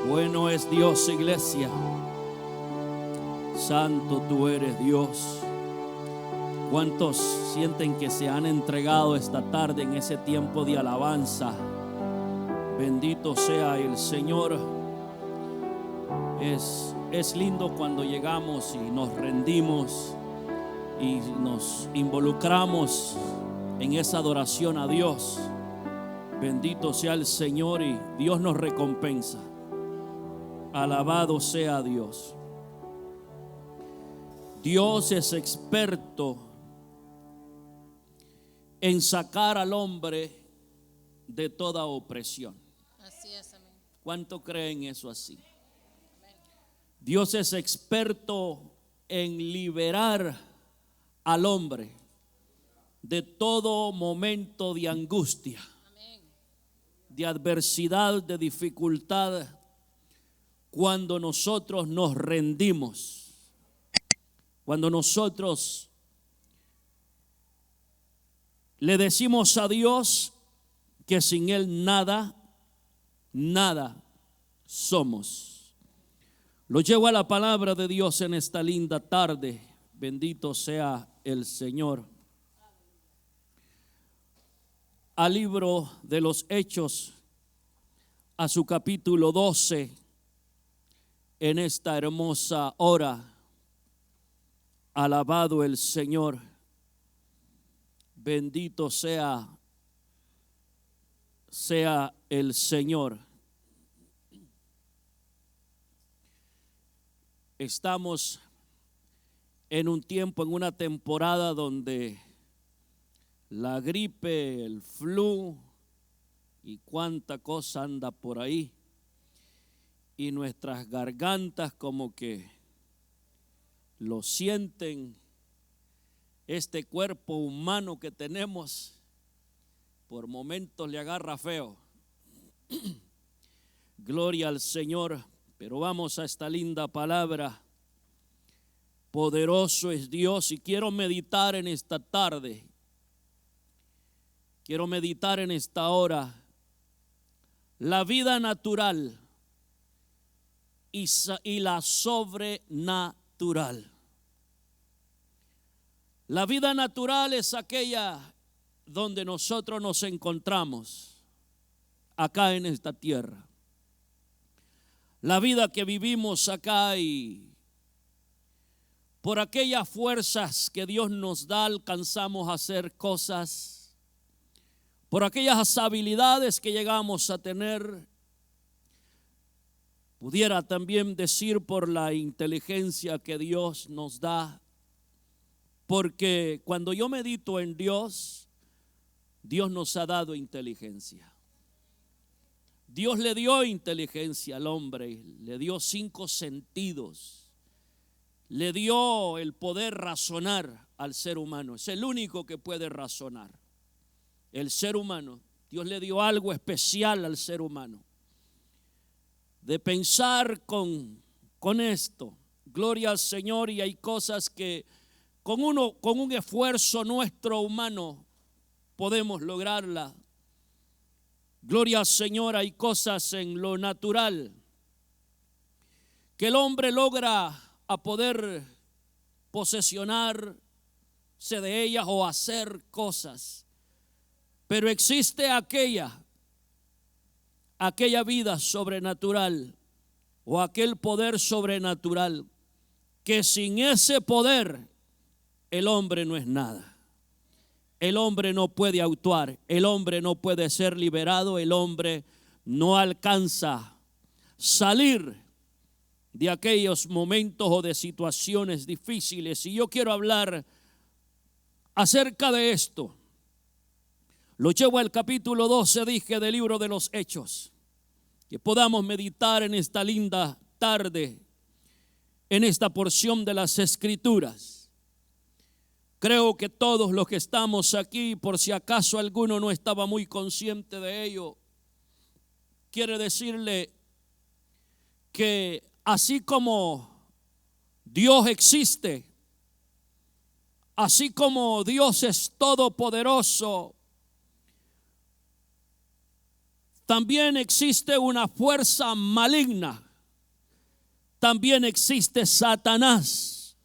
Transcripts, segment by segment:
Bueno es Dios, iglesia. Santo tú eres Dios. ¿Cuántos sienten que se han entregado esta tarde en ese tiempo de alabanza? Bendito sea el Señor. Es lindo cuando llegamos y nos rendimos y nos involucramos en esa adoración a Dios. Bendito sea el Señor y Dios nos recompensa. Alabado sea Dios. Dios es experto en sacar al hombre de toda opresión. Así es, amén. ¿Cuánto creen eso así? Dios es experto en liberar al hombre de todo momento de angustia, Amén. de adversidad, de dificultad, cuando nosotros nos rendimos, cuando nosotros le decimos a Dios que sin Él nada somos. Lo llevo a la palabra de Dios en esta linda tarde. Bendito sea el Señor. Al libro de los Hechos, a su capítulo 12, en esta hermosa hora. Alabado el Señor. Bendito sea el Señor. Estamos en un tiempo, en una temporada donde la gripe, el flu y cuánta cosa anda por ahí. Y nuestras gargantas como que lo sienten. Este cuerpo humano que tenemos por momentos le agarra feo. Gloria al Señor. Pero vamos a esta linda palabra. Poderoso es Dios y quiero meditar en esta tarde. Quiero meditar en esta hora la vida natural y la sobrenatural. La vida natural es aquella donde nosotros nos encontramos acá en esta tierra. La vida que vivimos acá y por aquellas fuerzas que Dios nos da alcanzamos a hacer cosas. Por aquellas habilidades que llegamos a tener. Pudiera también decir por la inteligencia que Dios nos da, porque cuando yo medito en Dios, Dios nos ha dado inteligencia. Dios le dio inteligencia al hombre, le dio 5 sentidos, le dio el poder razonar al ser humano. Es el único que puede razonar, el ser humano. Dios le dio algo especial al ser humano. De pensar con esto, gloria al Señor, y hay cosas que con un esfuerzo nuestro humano podemos lograrla. Gloria al Señor, hay cosas en lo natural que el hombre logra a poder posesionarse de ellas o hacer cosas, pero existe aquella vida sobrenatural o aquel poder sobrenatural que sin ese poder el hombre no es nada. El hombre no puede actuar, el hombre no puede ser liberado, el hombre no alcanza salir de aquellos momentos o de situaciones difíciles. Y yo quiero hablar acerca de esto. Lo llevo al capítulo 12, dije, del libro de los Hechos. Que podamos meditar en esta linda tarde, en esta porción de las Escrituras. Creo que todos los que estamos aquí, por si acaso alguno no estaba muy consciente de ello, quiere decirle que así como Dios existe, así como Dios es todopoderoso, también existe una fuerza maligna. También existe Satanás,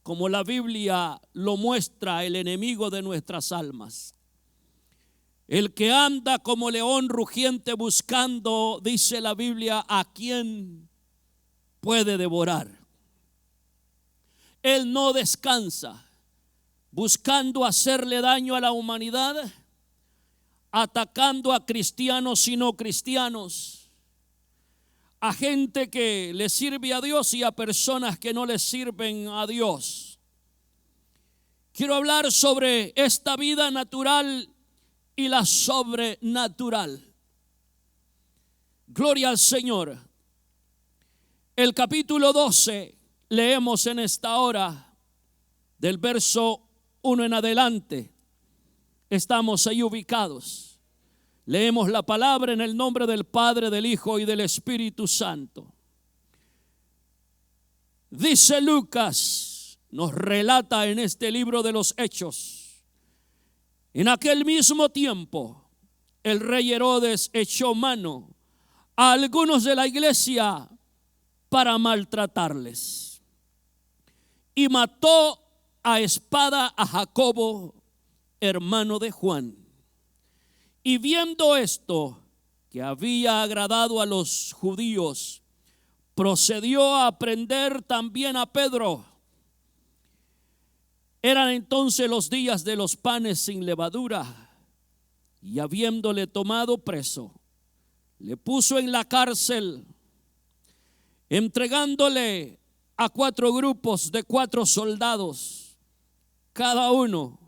como la Biblia lo muestra, el enemigo de nuestras almas. El que anda como león rugiente buscando, dice la Biblia, a quien puede devorar. Él no descansa, buscando hacerle daño a la humanidad, atacando a cristianos y no cristianos, a gente que le sirve a Dios y a personas que no le sirven a Dios. Quiero hablar sobre esta vida natural y la sobrenatural. Gloria al Señor. El capítulo 12 leemos en esta hora del verso 1 en adelante. Estamos ahí ubicados. Leemos la palabra en el nombre del Padre, del Hijo y del Espíritu Santo. Dice Lucas, nos relata en este libro de los Hechos: en aquel mismo tiempo, el rey Herodes echó mano a algunos de la iglesia para maltratarles, y mató a espada a Jacobo, hermano de Juan. Y viendo esto, que había agradado a los judíos, procedió a prender también a Pedro. Eran entonces los días de los panes sin levadura, y habiéndole tomado preso, le puso en la cárcel, entregándole a 4 grupos de 4 soldados, cada uno,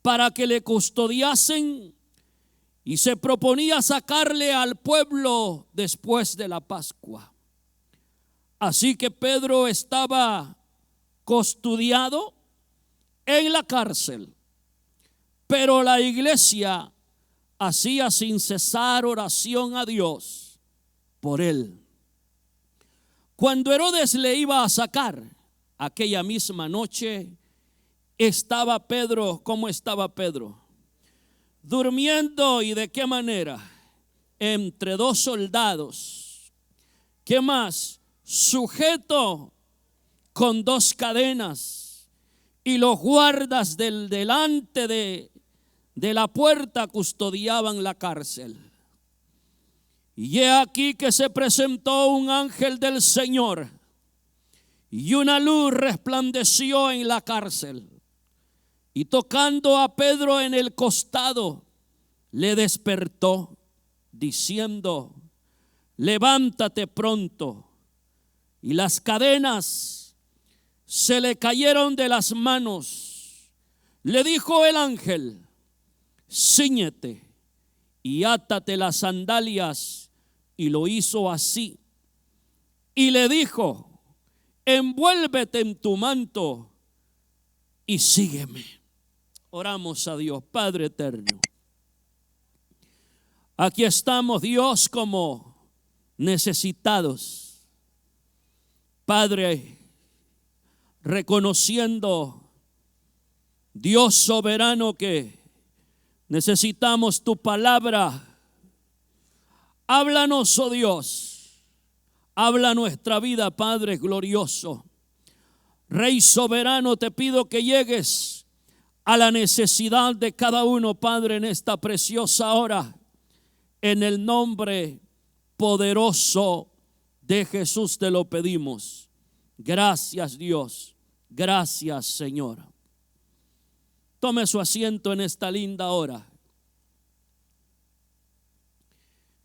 para que le custodiasen, y se proponía sacarle al pueblo después de la Pascua. Así que Pedro estaba custodiado en la cárcel, pero la iglesia hacía sin cesar oración a Dios por él. Cuando Herodes le iba a sacar, aquella misma noche estaba Pedro. ¿Cómo estaba Pedro? Durmiendo. ¿Y de qué manera? Entre 2 soldados. ¿Qué más? Sujeto con 2 cadenas, y los guardas del delante de la puerta custodiaban la cárcel. Y he aquí que se presentó un ángel del Señor, y una luz resplandeció en la cárcel, y tocando a Pedro en el costado, le despertó, diciendo: levántate pronto. Y las cadenas se le cayeron de las manos. Le dijo el ángel: cíñete y átate las sandalias. Y lo hizo así. Y le dijo: envuélvete en tu manto y sígueme. Oramos a Dios. Padre eterno, aquí estamos, Dios, como necesitados. Padre, reconociendo, Dios soberano, que necesitamos tu palabra. Háblanos, oh Dios. Habla nuestra vida, Padre glorioso. Rey soberano, te pido que llegues a la necesidad de cada uno, Padre, en esta preciosa hora. En el nombre poderoso de Jesús te lo pedimos. Gracias, Dios. Gracias, Señor. Tome su asiento en esta linda hora.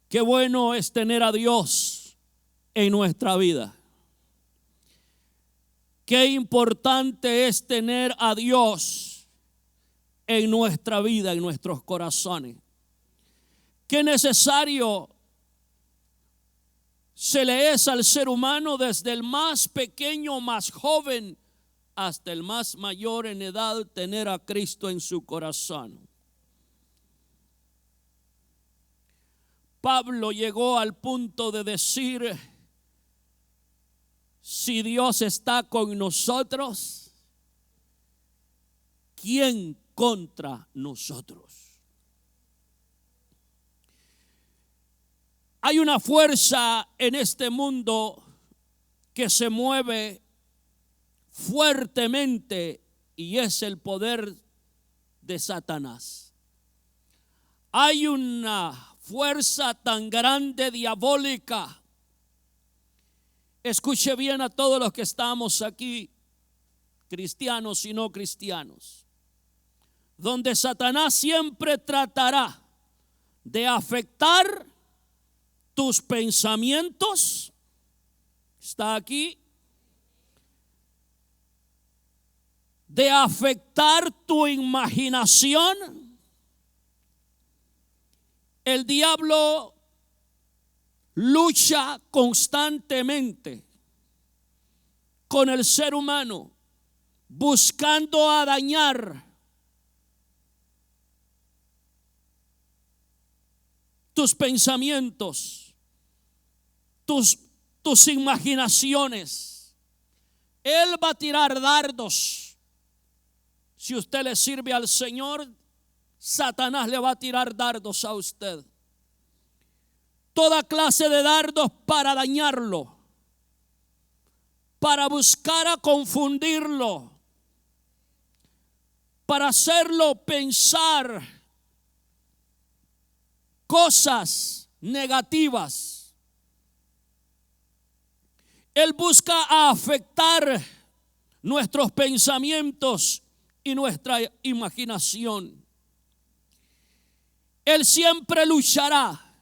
Qué bueno es tener a Dios en nuestra vida. Qué importante es tener a Dios en nuestra vida, en nuestros corazones. Qué necesario se le es al ser humano, desde el más pequeño, más joven, hasta el más mayor en edad, tener a Cristo en su corazón. Pablo llegó al punto de decir: si Dios está con nosotros, ¿quién contra nosotros? Hay una fuerza en este mundo que se mueve fuertemente y es el poder de Satanás. Hay una fuerza tan grande, diabólica. Escuche bien a todos los que estamos aquí, cristianos y no cristianos, donde Satanás siempre tratará de afectar tus pensamientos. Está aquí. De afectar tu imaginación. El diablo lucha constantemente con el ser humano, buscando a dañar tus pensamientos, tus imaginaciones. Él va a tirar dardos. Si usted le sirve al Señor, Satanás le va a tirar dardos a usted. Toda clase de dardos para dañarlo, para buscar a confundirlo, para hacerlo pensar cosas negativas. Él busca afectar nuestros pensamientos y nuestra imaginación. Él siempre luchará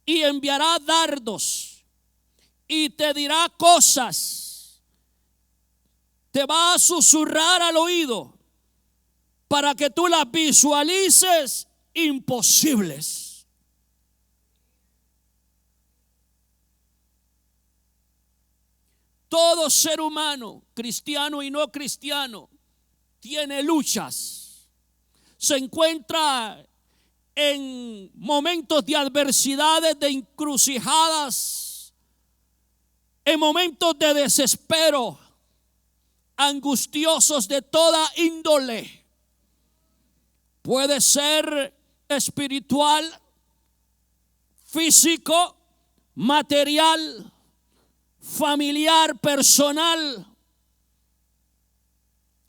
y enviará dardos y te dirá cosas, te va a susurrar al oído para que tú las visualices imposibles. Todo ser humano, cristiano y no cristiano, tiene luchas. Se encuentra en momentos de adversidades, de encrucijadas, en momentos de desespero, angustiosos de toda índole. Puede ser espiritual, físico, material, familiar, personal.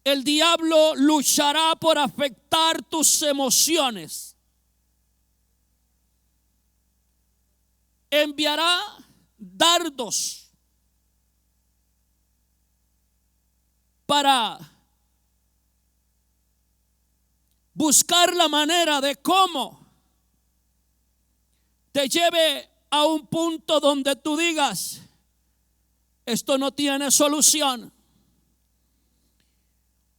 El diablo luchará por afectar tus emociones. Enviará dardos para buscar la manera de cómo te lleve a un punto donde tú digas: esto no tiene solución,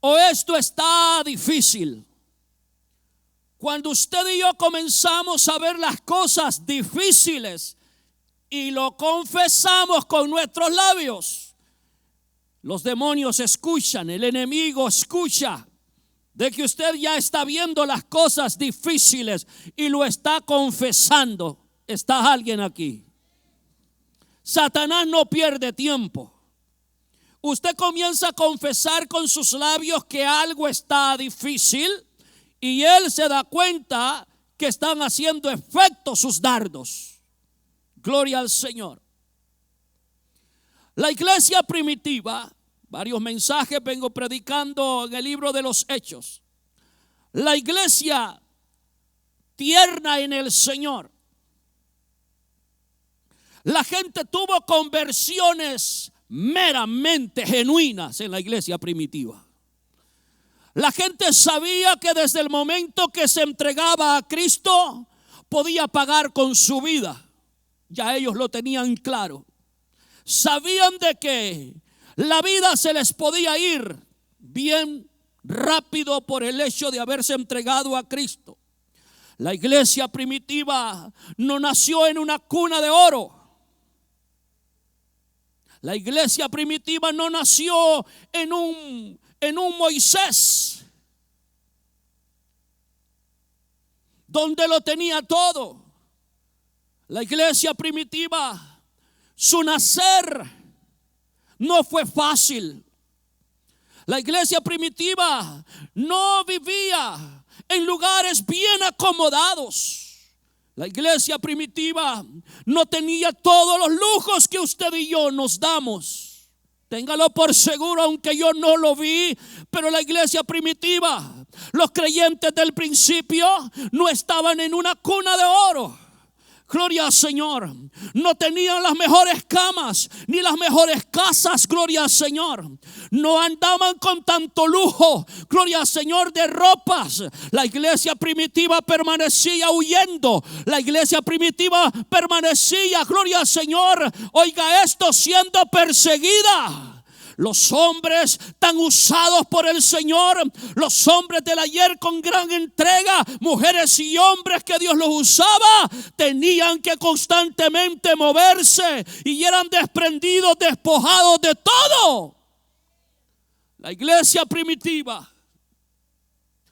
o esto está difícil. Cuando usted y yo comenzamos a ver las cosas difíciles y lo confesamos con nuestros labios, los demonios escuchan, el enemigo escucha de que usted ya está viendo las cosas difíciles y lo está confesando. ¿Está alguien aquí? Satanás no pierde tiempo. Usted comienza a confesar con sus labios que algo está difícil y él se da cuenta que están haciendo efecto sus dardos. Gloria al Señor. La iglesia primitiva, varios mensajes vengo predicando en el libro de los Hechos. La iglesia tierna en el Señor. La gente tuvo conversiones meramente genuinas en la iglesia primitiva. La gente sabía que desde el momento que se entregaba a Cristo podía pagar con su vida. Ya ellos lo tenían claro. Sabían de que la vida se les podía ir bien rápido por el hecho de haberse entregado a Cristo. La iglesia primitiva no nació en una cuna de oro. La iglesia primitiva no nació en un Moisés donde lo tenía todo. La iglesia primitiva, su nacer no fue fácil. La iglesia primitiva no vivía en lugares bien acomodados. La iglesia primitiva no tenía todos los lujos que usted y yo nos damos. Téngalo por seguro, aunque yo no lo vi, pero la iglesia primitiva, los creyentes del principio no estaban en una cuna de oro. Gloria al Señor. No tenían las mejores camas ni las mejores casas. Gloria al Señor. No andaban con tanto lujo. Gloria al Señor, de ropas. La iglesia primitiva permanecía huyendo. La iglesia primitiva permanecía, gloria al Señor, oiga esto, siendo perseguida. Los hombres tan usados por el Señor, los hombres del ayer con gran entrega, mujeres y hombres que Dios los usaba, tenían que constantemente moverse y eran desprendidos, despojados de todo. La iglesia primitiva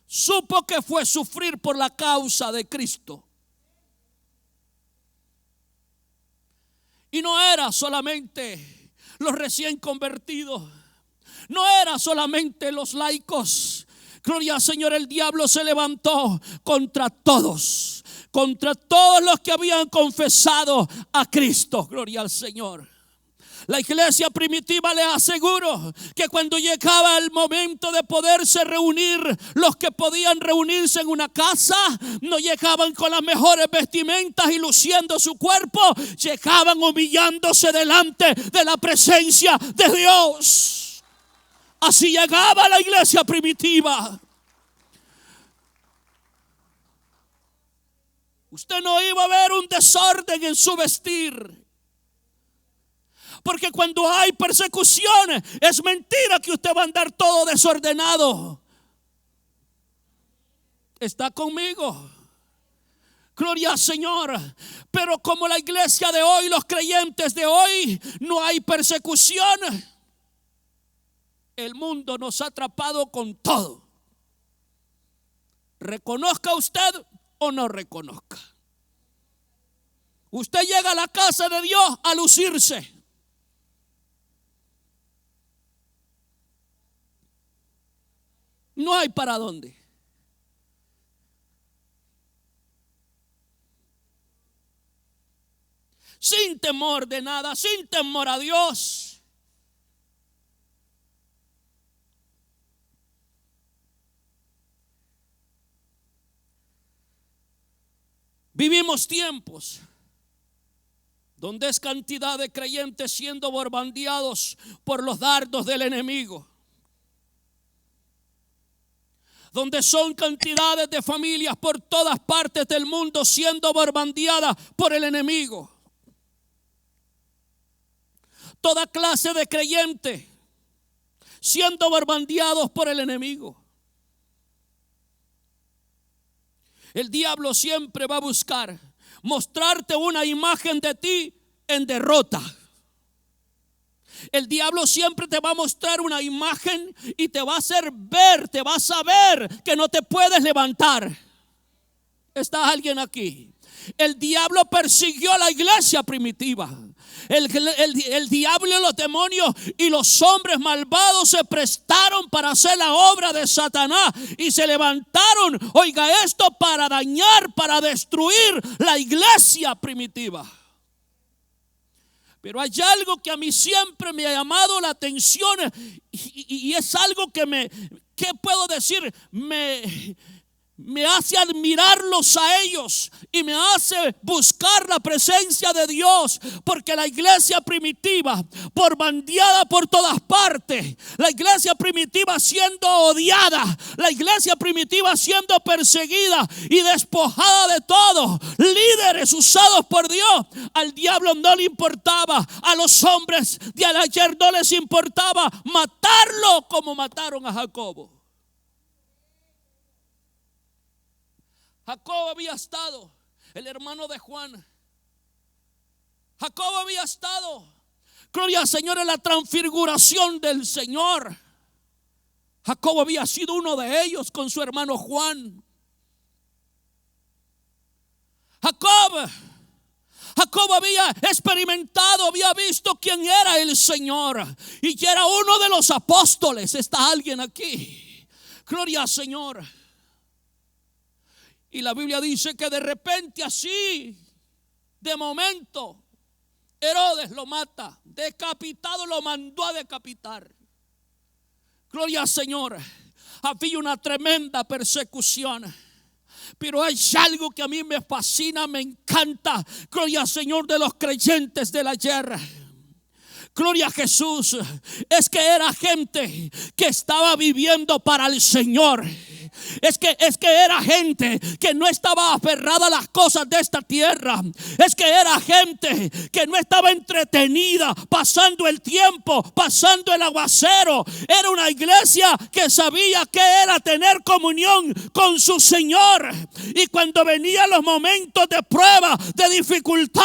supo que fue sufrir por la causa de Cristo. Y no era solamente los recién convertidos, no era solamente los laicos. Gloria al Señor, el diablo se levantó contra todos los que habían confesado a Cristo. Gloria al Señor. La iglesia primitiva, le aseguro que cuando llegaba el momento de poderse reunir, los que podían reunirse en una casa no llegaban con las mejores vestimentas y luciendo su cuerpo, llegaban humillándose delante de la presencia de Dios. Así llegaba la iglesia primitiva. Usted no iba a ver un desorden en su vestir. Porque cuando hay persecuciones, es mentira que usted va a andar todo desordenado. ¿Está conmigo? Gloria al Señor. Pero como la iglesia de hoy, los creyentes de hoy, no hay persecución. El mundo nos ha atrapado con todo. Reconozca usted o no reconozca. Usted llega a la casa de Dios a lucirse. No hay para dónde. Sin temor de nada, sin temor a Dios. Vivimos tiempos donde es cantidad de creyentes siendo bombardeados por los dardos del enemigo. Donde son cantidades de familias por todas partes del mundo siendo bombardeadas por el enemigo. Toda clase de creyentes siendo bombardeados por el enemigo. El diablo siempre va a buscar mostrarte una imagen de ti en derrota. El diablo siempre te va a mostrar una imagen y te va a hacer ver, te va a saber que no te puedes levantar. ¿Está alguien aquí? El diablo persiguió a la iglesia primitiva. El diablo y los demonios y los hombres malvados se prestaron para hacer la obra de Satanás y se levantaron, oiga esto, para dañar, para destruir la iglesia primitiva. Pero hay algo que a mí siempre me ha llamado la atención y es algo que ¿qué puedo decir? Me hace admirarlos a ellos y me hace buscar la presencia de Dios, porque la iglesia primitiva, bombardeada por todas partes, la iglesia primitiva siendo odiada, la iglesia primitiva siendo perseguida y despojada de todo, líderes usados por Dios, al diablo no le importaba, a los hombres de ayer no les importaba matarlo como mataron a Jacobo. Jacob había estado, el hermano de Juan. Jacob había estado, gloria al Señor, en la transfiguración del Señor. Jacob había sido uno de ellos con su hermano Juan. Jacob había experimentado, había visto quién era el Señor y era uno de los apóstoles. ¿Está alguien aquí? Gloria al Señor. Y la Biblia dice que de repente así, de momento, Herodes lo mata. Decapitado, lo mandó a decapitar. Gloria al Señor. Había una tremenda persecución. Pero hay algo que a mí me fascina, me encanta. Gloria al Señor, de los creyentes del ayer. Gloria a Jesús. Es que era gente que estaba viviendo para el Señor. Es que era gente que no estaba aferrada a las cosas de esta tierra. Es que era gente que no estaba entretenida pasando el tiempo, pasando el aguacero. Era una iglesia que sabía que era tener comunión con su Señor. Y cuando venían los momentos de prueba, de dificultad,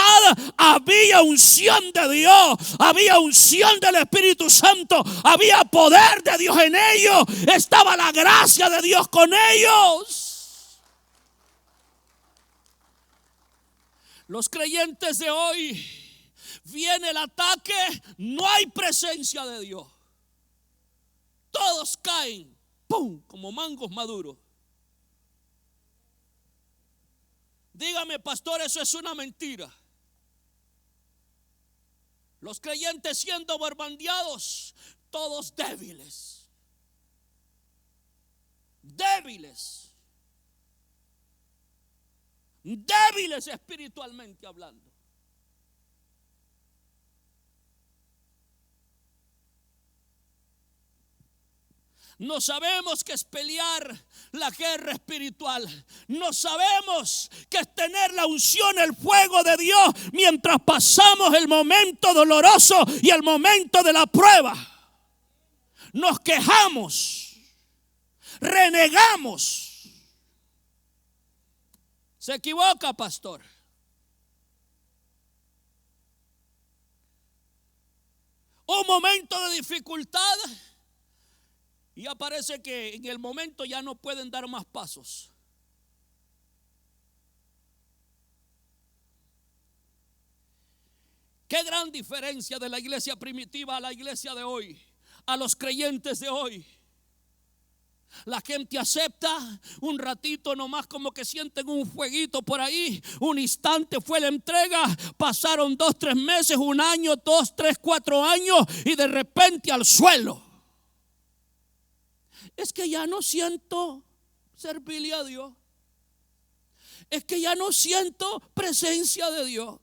había unción de Dios, había unción del Espíritu Santo, había poder de Dios en ellos, estaba la gracia de Dios con ellos. Los creyentes de hoy, viene el ataque, no hay presencia de Dios. Todos caen, ¡pum!, como mangos maduros. Dígame, pastor, eso es una mentira. Los creyentes siendo bombardeados, todos débiles. Débiles. Débiles espiritualmente hablando. No sabemos qué es pelear la guerra espiritual. No sabemos qué es tener la unción, el fuego de Dios mientras pasamos el momento doloroso y el momento de la prueba. Nos quejamos, renegamos. Se equivoca, pastor. Un momento de dificultad y aparece que en el momento ya no pueden dar más pasos. Qué gran diferencia de la iglesia primitiva a la iglesia de hoy, a los creyentes de hoy. La gente acepta un ratito nomás, como que sienten un fueguito por ahí. Un instante fue la entrega. Pasaron 2, 3 meses, un año, 2, 3, 4 años y de repente al suelo. Es que ya no siento servirle a Dios. Es que ya no siento presencia de Dios.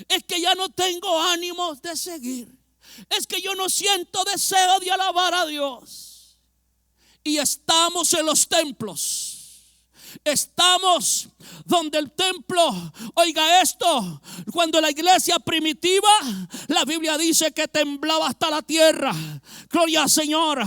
Es que ya no tengo ánimos de seguir. Es que yo no siento deseo de alabar a Dios. Y estamos en los templos. Estamos donde el templo, oiga esto, cuando la iglesia primitiva, la Biblia dice que temblaba hasta la tierra. Gloria al Señor.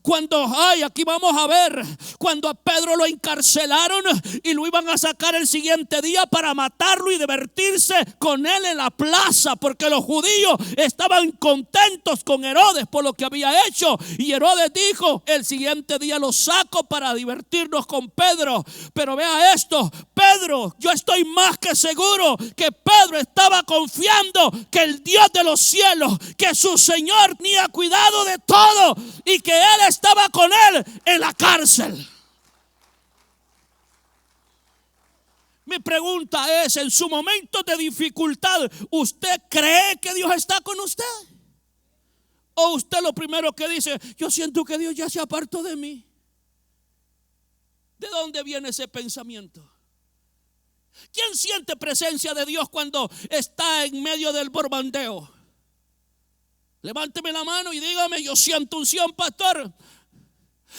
Cuando, aquí vamos a ver, cuando a Pedro lo encarcelaron y lo iban a sacar el siguiente día para matarlo y divertirse con él en la plaza, porque los judíos estaban contentos con Herodes por lo que había hecho. Y Herodes dijo: el siguiente día lo saco para divertirnos con Pedro. Pero vea esto, Pedro, yo estoy más que seguro que Pedro estaba confiando que el Dios de los cielos, que su Señor tenía cuidado de todo y que Él estaba con él en la cárcel. Mi pregunta es, en su momento de dificultad, ¿usted cree que Dios está con usted? ¿O usted lo primero que dice: yo siento que Dios ya se apartó de mí? ¿De dónde viene ese pensamiento? ¿Quién siente presencia de Dios cuando está en medio del borbandeo? Levánteme la mano y dígame: yo siento unción, pastor.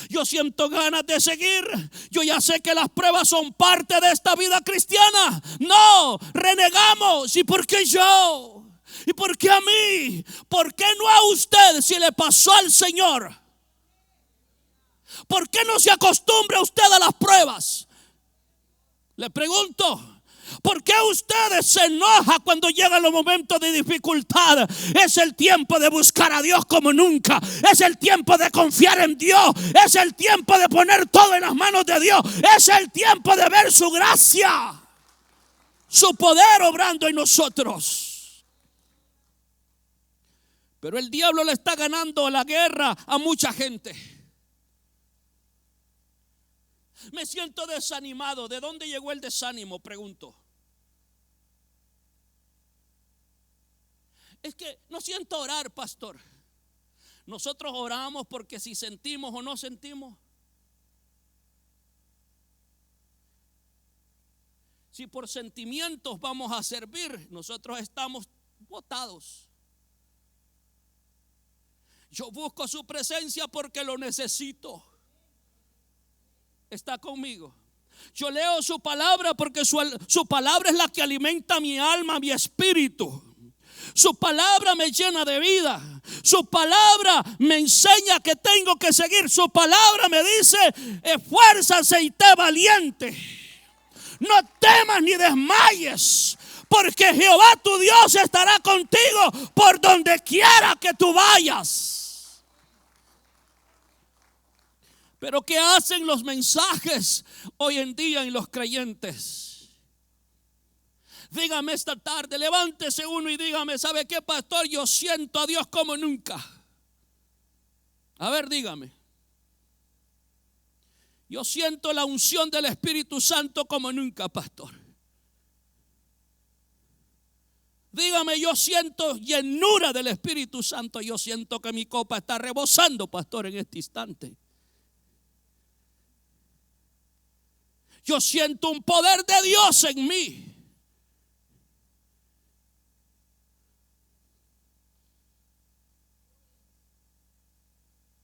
Yo siento ganas de seguir. Yo ya sé que las pruebas son parte de esta vida cristiana. No, renegamos. ¿Y por qué yo? ¿Y por qué a mí? ¿Por qué no a usted si le pasó al Señor? ¿Por qué no se acostumbra usted a las pruebas? Le pregunto, ¿por qué ustedes se enojan cuando llegan los momentos de dificultad? Es el tiempo de buscar a Dios como nunca. Es el tiempo de confiar en Dios. Es el tiempo de poner todo en las manos de Dios. Es el tiempo de ver su gracia, su poder obrando en nosotros. Pero el diablo le está ganando la guerra a mucha gente. Me siento desanimado. ¿De dónde llegó el desánimo? Pregunto. Es que no siento orar, pastor. Nosotros oramos porque si sentimos o no sentimos. Si por sentimientos vamos a servir, nosotros estamos botados. Yo busco su presencia porque lo necesito. ¿Está conmigo? Yo leo su palabra porque su palabra es la que alimenta mi alma, mi espíritu. Su palabra me llena de vida. Su palabra me enseña que tengo que seguir. Su palabra me dice: esfuérzase y sé valiente. No temas ni desmayes, porque Jehová tu Dios estará contigo por donde quiera que tú vayas. Pero ¿qué hacen los mensajes hoy en día en los creyentes? Dígame esta tarde, levántese uno y dígame: ¿sabe qué, pastor? Yo siento a Dios como nunca. A ver, dígame. Yo siento la unción del Espíritu Santo como nunca, pastor. Dígame: yo siento llenura del Espíritu Santo. Yo siento que mi copa está rebosando, pastor, en este instante. Yo siento un poder de Dios en mí.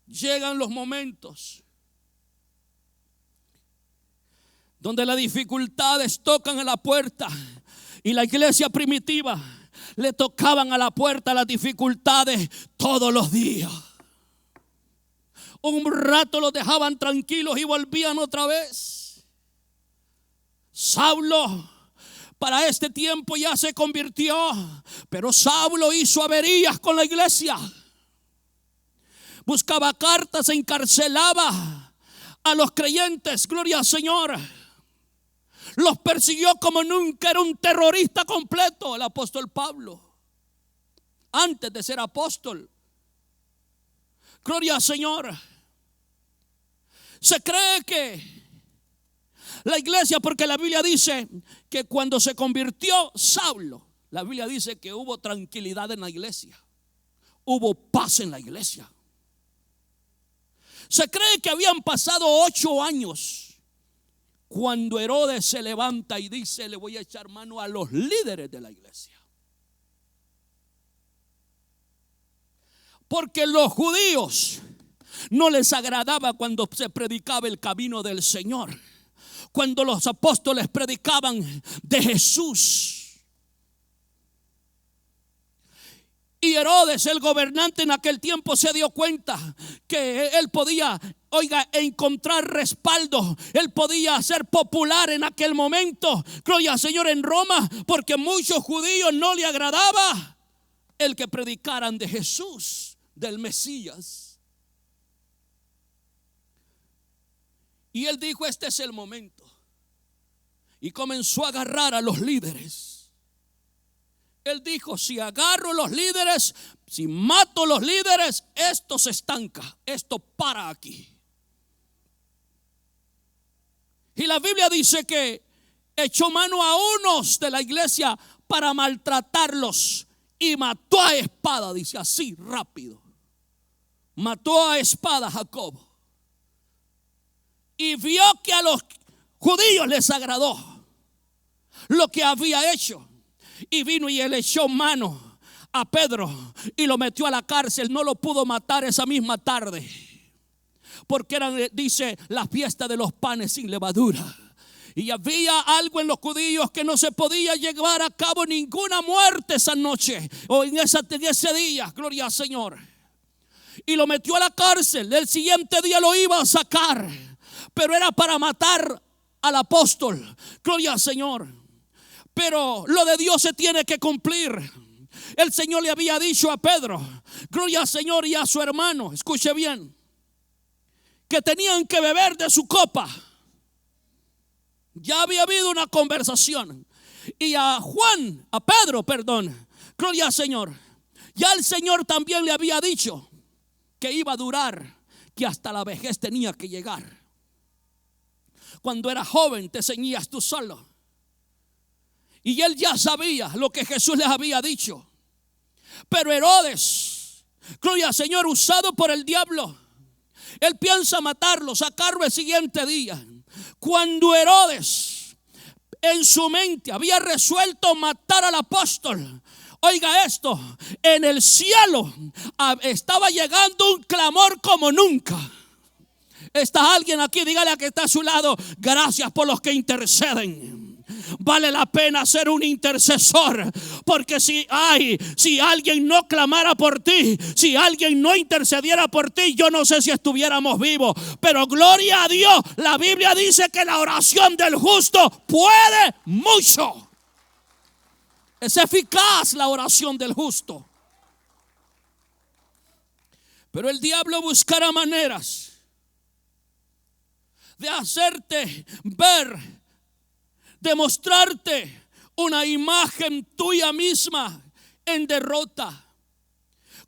Llegan los momentos donde las dificultades tocan a la puerta, y la iglesia primitiva le tocaban a la puerta las dificultades todos los días. Un rato los dejaban tranquilos y volvían otra vez. Saulo para este tiempo ya se convirtió, pero Saulo hizo averías con la iglesia. Buscaba cartas, encarcelaba a los creyentes, gloria al Señor. Los persiguió como nunca, era un terrorista completo el apóstol Pablo, antes de ser apóstol. Gloria al Señor. Se cree que la iglesia, porque la Biblia dice que cuando se convirtió Saulo, la Biblia dice que hubo tranquilidad en la iglesia, hubo paz en la iglesia. Se cree que habían pasado 8 años cuando Herodes se levanta y dice: le voy a echar mano a los líderes de la iglesia. Porque los judíos no les agradaba cuando se predicaba el camino del Señor, cuando los apóstoles predicaban de Jesús. Y Herodes, el gobernante en aquel tiempo, se dio cuenta que él podía, encontrar respaldo. Él podía ser popular en aquel momento, gloria al Señor, en Roma, porque muchos judíos no le agradaba el que predicaran de Jesús, del Mesías. Y él dijo: este es el momento. Y comenzó a agarrar a los líderes. Él dijo: si agarro los líderes, si mato los líderes, esto se estanca, esto para aquí. Y la Biblia dice que echó mano a unos de la iglesia para maltratarlos y mató a espada, dice así rápido. Mató a espada a Jacobo. Y vio que a los judíos les agradó lo que había hecho. Y vino y le echó mano a Pedro y lo metió a la cárcel. No lo pudo matar esa misma tarde, porque eran, dice, la fiesta de los panes sin levadura. Y había algo en los judíos que no se podía llevar a cabo ninguna muerte esa noche o en ese día, gloria al Señor. Y lo metió a la cárcel. El siguiente día lo iba a sacar, pero era para matar al apóstol, gloria al Señor. Pero lo de Dios se tiene que cumplir. El Señor le había dicho a Pedro, gloria al Señor, y a su hermano, escuche bien, que tenían que beber de su copa. Ya había habido una conversación. Y a Pedro, gloria al Señor, ya el Señor también le había dicho que iba a durar, que hasta la vejez tenía que llegar. cuando eras joven te ceñías tú solo. Y él ya sabía lo que Jesús les había dicho. Pero Herodes, gloria al Señor, usado por el diablo, él piensa matarlo, sacarlo el siguiente día. Cuando Herodes en su mente había resuelto matar al apóstol, oiga esto, en el cielo estaba llegando un clamor como nunca. ¿Está alguien aquí? Dígale a que está a su lado: gracias por los que interceden. Vale la pena ser un intercesor, porque si alguien no clamara por ti, si alguien no intercediera por ti, yo no sé si estuviéramos vivos. Pero gloria a Dios, la Biblia dice que la oración del justo puede mucho. Es eficaz la oración del justo. Pero el diablo buscará maneras de hacerte ver, demostrarte una imagen tuya misma en derrota.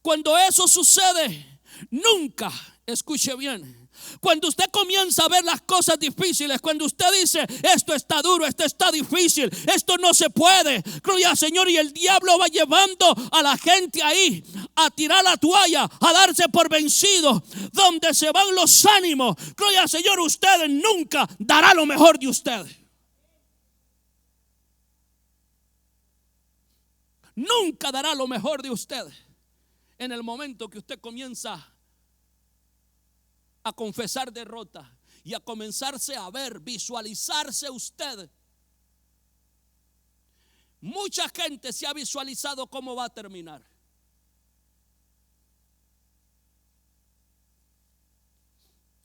Cuando eso sucede, nunca, escuche bien, cuando usted comienza a ver las cosas difíciles, cuando usted dice: esto está duro, esto está difícil, esto no se puede, gloria al Señor, y el diablo va llevando a la gente ahí a tirar la toalla, a darse por vencido, donde se van los ánimos, gloria al Señor, usted nunca dará lo mejor de usted. Nunca dará lo mejor de usted en el momento que usted comienza a confesar derrota y a comenzarse a ver, visualizarse usted. Mucha gente se ha visualizado cómo va a terminar.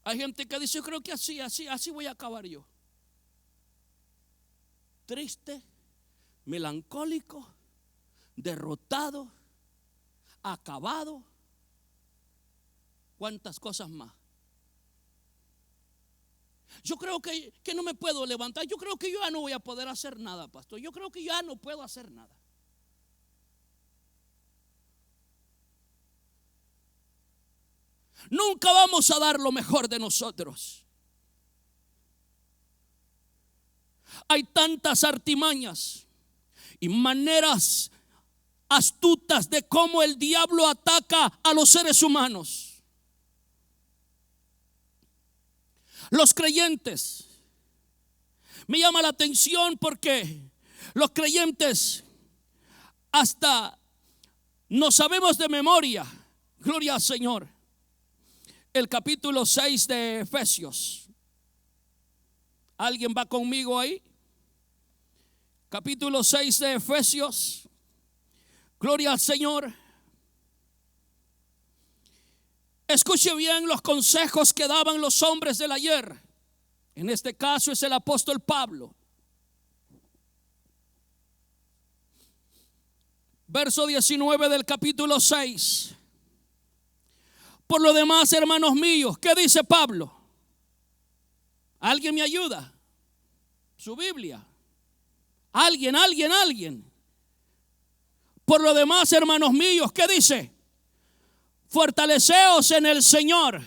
Hay gente que dice: yo creo que así voy a acabar yo. Triste, melancólico, derrotado, acabado, cuántas cosas más. Yo creo que no me puedo levantar. Yo creo que yo ya no voy a poder hacer nada, pastor. Yo creo que ya no puedo hacer nada. Nunca vamos a dar lo mejor de nosotros. Hay tantas artimañas y maneras astutas de cómo el diablo ataca a los seres humanos. Los creyentes, me llama la atención porque los creyentes hasta no sabemos de memoria, gloria al Señor, el capítulo 6 de Efesios. ¿Alguien va conmigo ahí? Capítulo 6 de Efesios. Gloria al Señor. Escuche bien los consejos que daban los hombres del ayer. En este caso es el apóstol Pablo. Verso 19 del capítulo 6. Por lo demás, hermanos míos, ¿qué dice Pablo? ¿Alguien me ayuda? Su Biblia. Alguien. Por lo demás, hermanos míos, ¿qué dice? Fortaleceos en el Señor.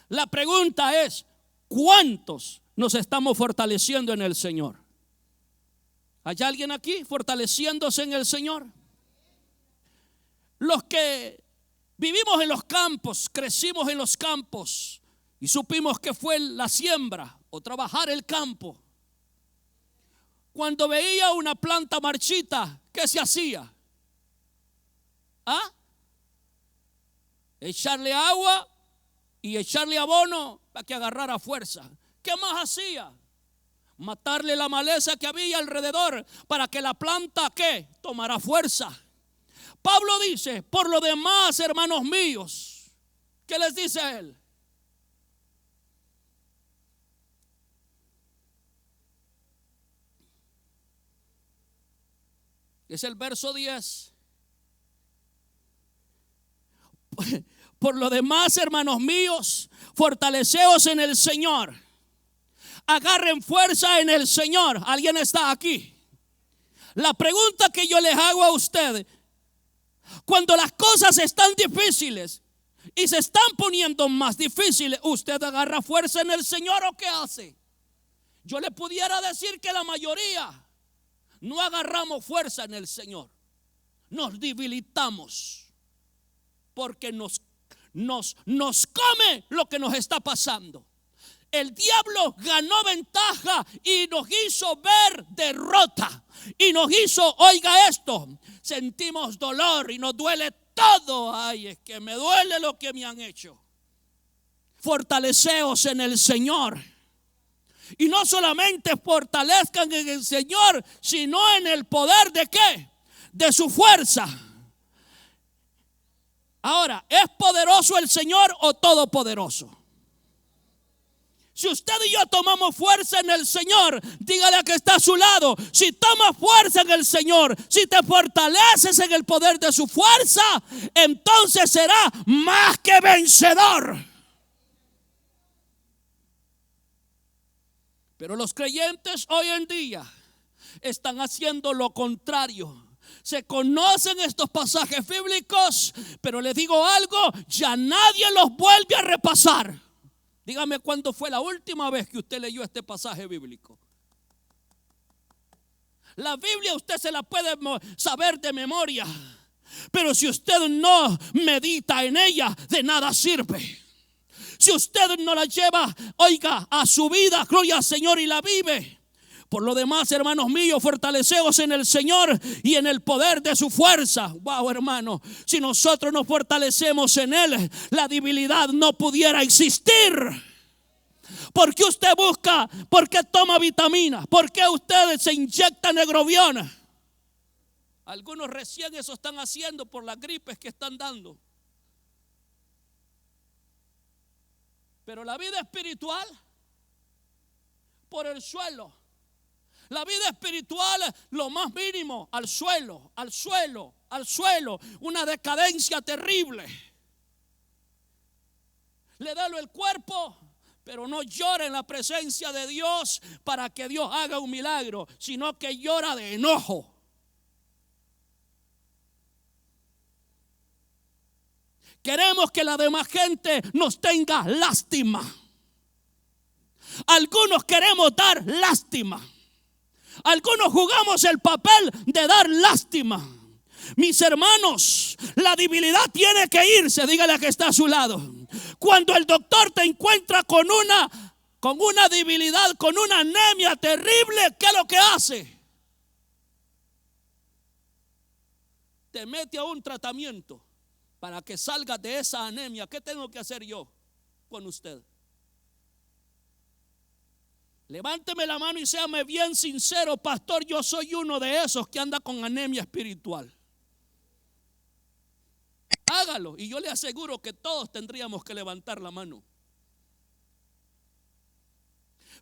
La pregunta es: ¿cuántos nos estamos fortaleciendo en el Señor? ¿Hay alguien aquí fortaleciéndose en el Señor? Los que vivimos en los campos, crecimos en los campos y supimos que fue la siembra o trabajar el campo. Cuando veía una planta marchita, ¿qué se hacía? Echarle agua y echarle abono para que agarrara fuerza. ¿Qué más hacía? Matarle la maleza que había alrededor para que la planta, ¿qué? Tomara fuerza. Pablo dice: por lo demás, hermanos míos, ¿qué les dice él? Es el verso 10. Por lo demás, hermanos míos, fortaleceos en el Señor. Agarren fuerza en el Señor. ¿Alguien está aquí? La pregunta que yo les hago a ustedes: cuando las cosas están difíciles y se están poniendo más difíciles, ¿usted agarra fuerza en el Señor o qué hace? Yo le pudiera decir que la mayoría no agarramos fuerza en el Señor. Nos debilitamos porque nos come lo que nos está pasando. El diablo ganó ventaja y nos hizo ver derrota. Y nos hizo, oiga esto, sentimos dolor y nos duele todo. Ay, es que me duele lo que me han hecho. Fortaleceos en el Señor. Y no solamente fortalezcan en el Señor, sino en el poder de ¿qué? De su fuerza. Ahora, ¿es poderoso el Señor o todopoderoso? Si usted y yo tomamos fuerza en el Señor, dígale a que está a su lado: si tomas fuerza en el Señor, si te fortaleces en el poder de su fuerza, entonces será más que vencedor. Pero los creyentes hoy en día están haciendo lo contrario. Se conocen estos pasajes bíblicos, pero les digo algo, ya nadie los vuelve a repasar. Dígame cuándo fue la última vez que usted leyó este pasaje bíblico. La Biblia usted se la puede saber de memoria, pero si usted no medita en ella, de nada sirve. Si usted no la lleva, oiga, a su vida, gloria al Señor, y la vive. Por lo demás, hermanos míos, fortaleceos en el Señor y en el poder de su fuerza. Wow, hermano, si nosotros nos fortalecemos en Él, la debilidad no pudiera existir. ¿Por qué usted busca? ¿Por qué toma vitaminas? ¿Por qué usted se inyecta negrobiona? Algunos recién eso están haciendo por las gripes que están dando. Pero la vida espiritual, por el suelo. La vida espiritual, lo más mínimo, al suelo, al suelo, al suelo. Una decadencia terrible. Le da el cuerpo, pero no llora en la presencia de Dios para que Dios haga un milagro, sino que llora de enojo. Queremos que la demás gente nos tenga lástima. Algunos queremos dar lástima. Algunos jugamos el papel de dar lástima. Mis hermanos, la debilidad tiene que irse. Dígale a que está a su lado. Cuando el doctor te encuentra con una debilidad, con una anemia terrible, ¿qué es lo que hace? Te mete a un tratamiento para que salga de esa anemia. ¿Qué tengo que hacer yo con usted? Levánteme la mano y séame bien sincero: pastor, yo soy uno de esos que anda con anemia espiritual. Hágalo y yo le aseguro que todos tendríamos que levantar la mano.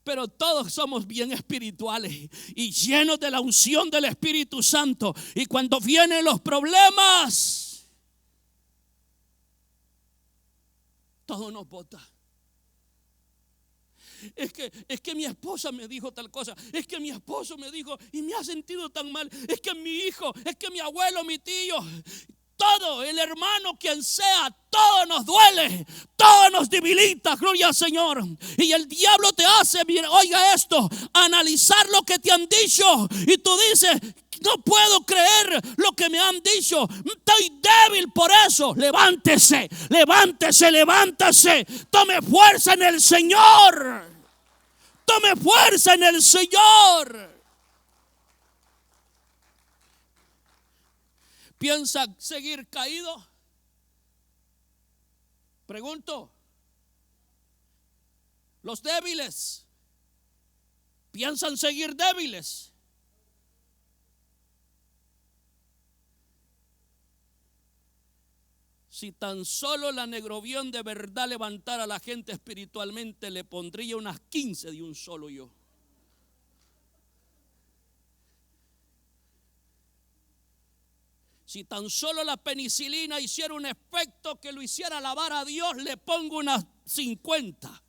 Pero todos somos bien espirituales y llenos de la unción del Espíritu Santo. Y cuando vienen los problemas, todo nos bota. Es que mi esposa me dijo tal cosa. Es que mi esposo me dijo y me ha sentido tan mal. Es que mi hijo, es que mi abuelo, mi tío, todo, el hermano, quien sea, todo nos duele, todo nos debilita, gloria al Señor. Y el diablo te hace, oiga esto, analizar lo que te han dicho. Y tú dices: no puedo creer lo que me han dicho, estoy débil por eso. Levántese, levántese, levántese. Tome fuerza en el Señor. Tome fuerza en el Señor. ¿Piensa seguir caído? Pregunto. Los débiles piensan seguir débiles. Si tan solo la negrobión de verdad levantara a la gente espiritualmente, le pondría unas 15 de un solo yo. Si tan solo la penicilina hiciera un efecto que lo hiciera alabar a Dios, le pongo unas 50.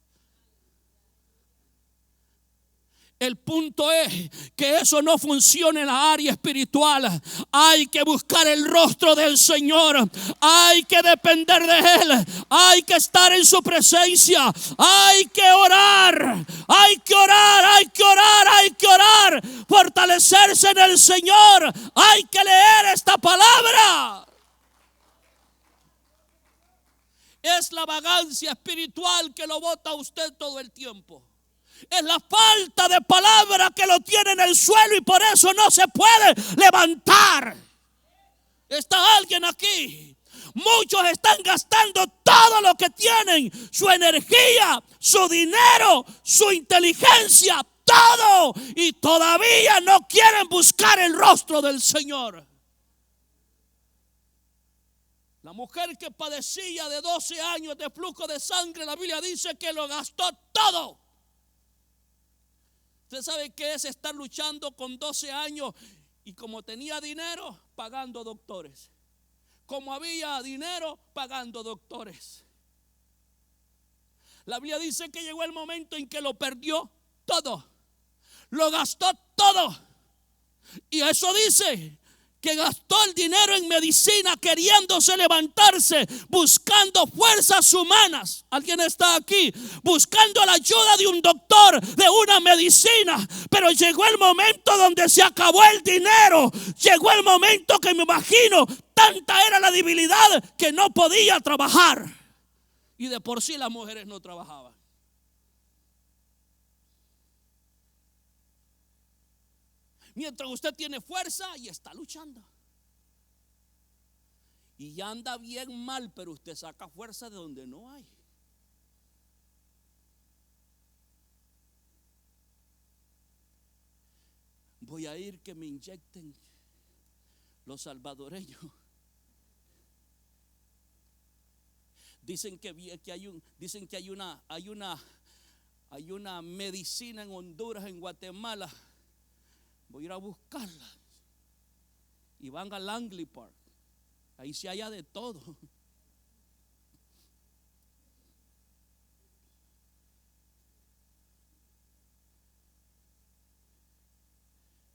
El punto es que eso no funciona en la área espiritual. Hay que buscar el rostro del Señor. Hay que depender de Él. Hay que estar en su presencia. Hay que orar. Hay que orar. Hay que orar. Hay que orar. Fortalecerse en el Señor. Hay que leer esta palabra. Es la vagancia espiritual que lo bota a usted todo el tiempo. Es la falta de palabra que lo tiene en el suelo y por eso no se puede levantar. ¿Está alguien aquí? Muchos están gastando todo lo que tienen, su energía, su dinero, su inteligencia, todo, y todavía no quieren buscar el rostro del Señor. La mujer que padecía de 12 años de flujo de sangre, la Biblia dice que lo gastó todo. ¿Usted sabe qué es estar luchando con 12 años y como tenía dinero, pagando doctores? Como había dinero, pagando doctores. La Biblia dice que llegó el momento en que lo perdió todo. Lo gastó todo. Y eso dice que gastó el dinero en medicina, queriéndose levantarse, buscando fuerzas humanas. ¿Alguien está aquí? Buscando la ayuda de un doctor, de una medicina. Pero llegó el momento donde se acabó el dinero. Llegó el momento que me imagino, tanta era la debilidad que no podía trabajar. Y de por sí las mujeres no trabajaban. Mientras usted tiene fuerza y está luchando. Y ya anda bien mal, pero usted saca fuerza de donde no hay. Voy a ir que me inyecten los salvadoreños. Dicen que hay una medicina en Honduras, en Guatemala. Voy a ir a buscarla. Y van a Langley Park. Ahí se halla de todo.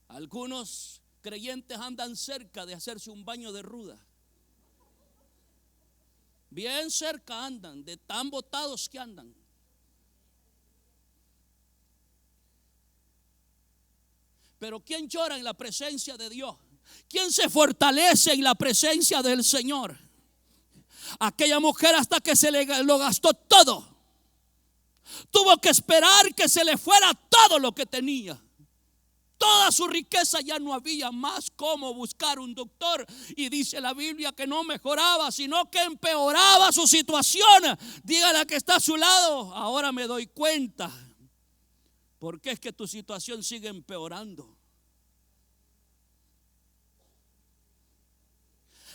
Algunos creyentes andan cerca de hacerse un baño de ruda. Bien cerca andan, de tan botados que andan. Pero ¿quién llora en la presencia de Dios? ¿Quién se fortalece en la presencia del Señor? Aquella mujer, hasta que lo gastó todo, tuvo que esperar que se le fuera todo lo que tenía. Toda su riqueza, ya no había más cómo buscar un doctor. Y dice la Biblia que no mejoraba, sino que empeoraba su situación. Dígale a que está a su lado: ahora me doy cuenta por qué es que tu situación sigue empeorando.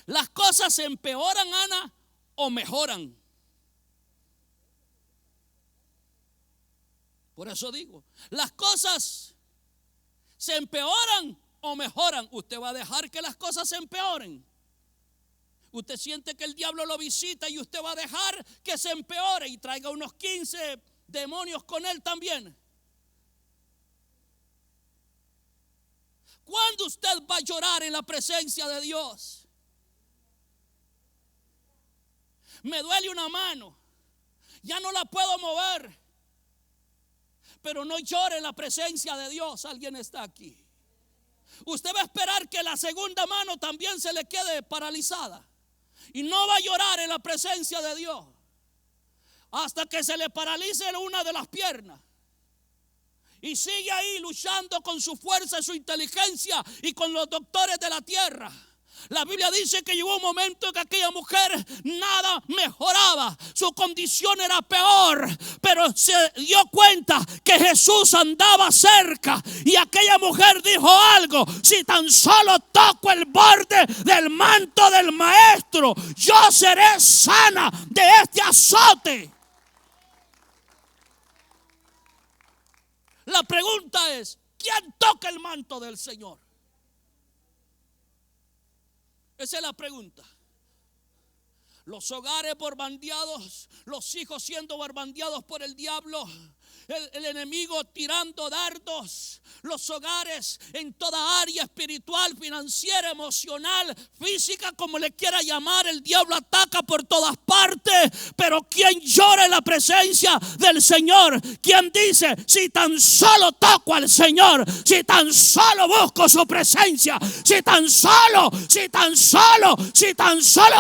Las cosas se empeoran, Ana, o mejoran. Por eso digo, las cosas se empeoran o mejoran. Usted va a dejar que las cosas se empeoren. Usted siente que el diablo lo visita y usted va a dejar que se empeore y traiga unos 15 demonios con él también. ¿Cuándo usted va a llorar en la presencia de Dios? Me duele una mano, ya no la puedo mover, pero no llore en la presencia de Dios. Alguien está aquí. Usted va a esperar que la segunda mano también se le quede paralizada y no va a llorar en la presencia de Dios hasta que se le paralice una de las piernas. Y sigue ahí luchando con su fuerza y su inteligencia y con los doctores de la tierra. La Biblia dice que llegó un momento en que aquella mujer nada mejoraba, su condición era peor, pero se dio cuenta que Jesús andaba cerca y aquella mujer dijo algo: si tan solo toco el borde del manto del maestro, yo seré sana de este azote. La pregunta es: ¿quién toca el manto del Señor? Esa es la pregunta. Los hogares bombardeados, los hijos siendo bombardeados por el diablo, el enemigo tirando dardos, los hogares en toda área espiritual, financiera, emocional, física, como le quiera llamar, el diablo ataca por todas partes. Pero quien llora en la presencia del Señor, quien dice: si tan solo toco al Señor, si tan solo busco su presencia, si tan solo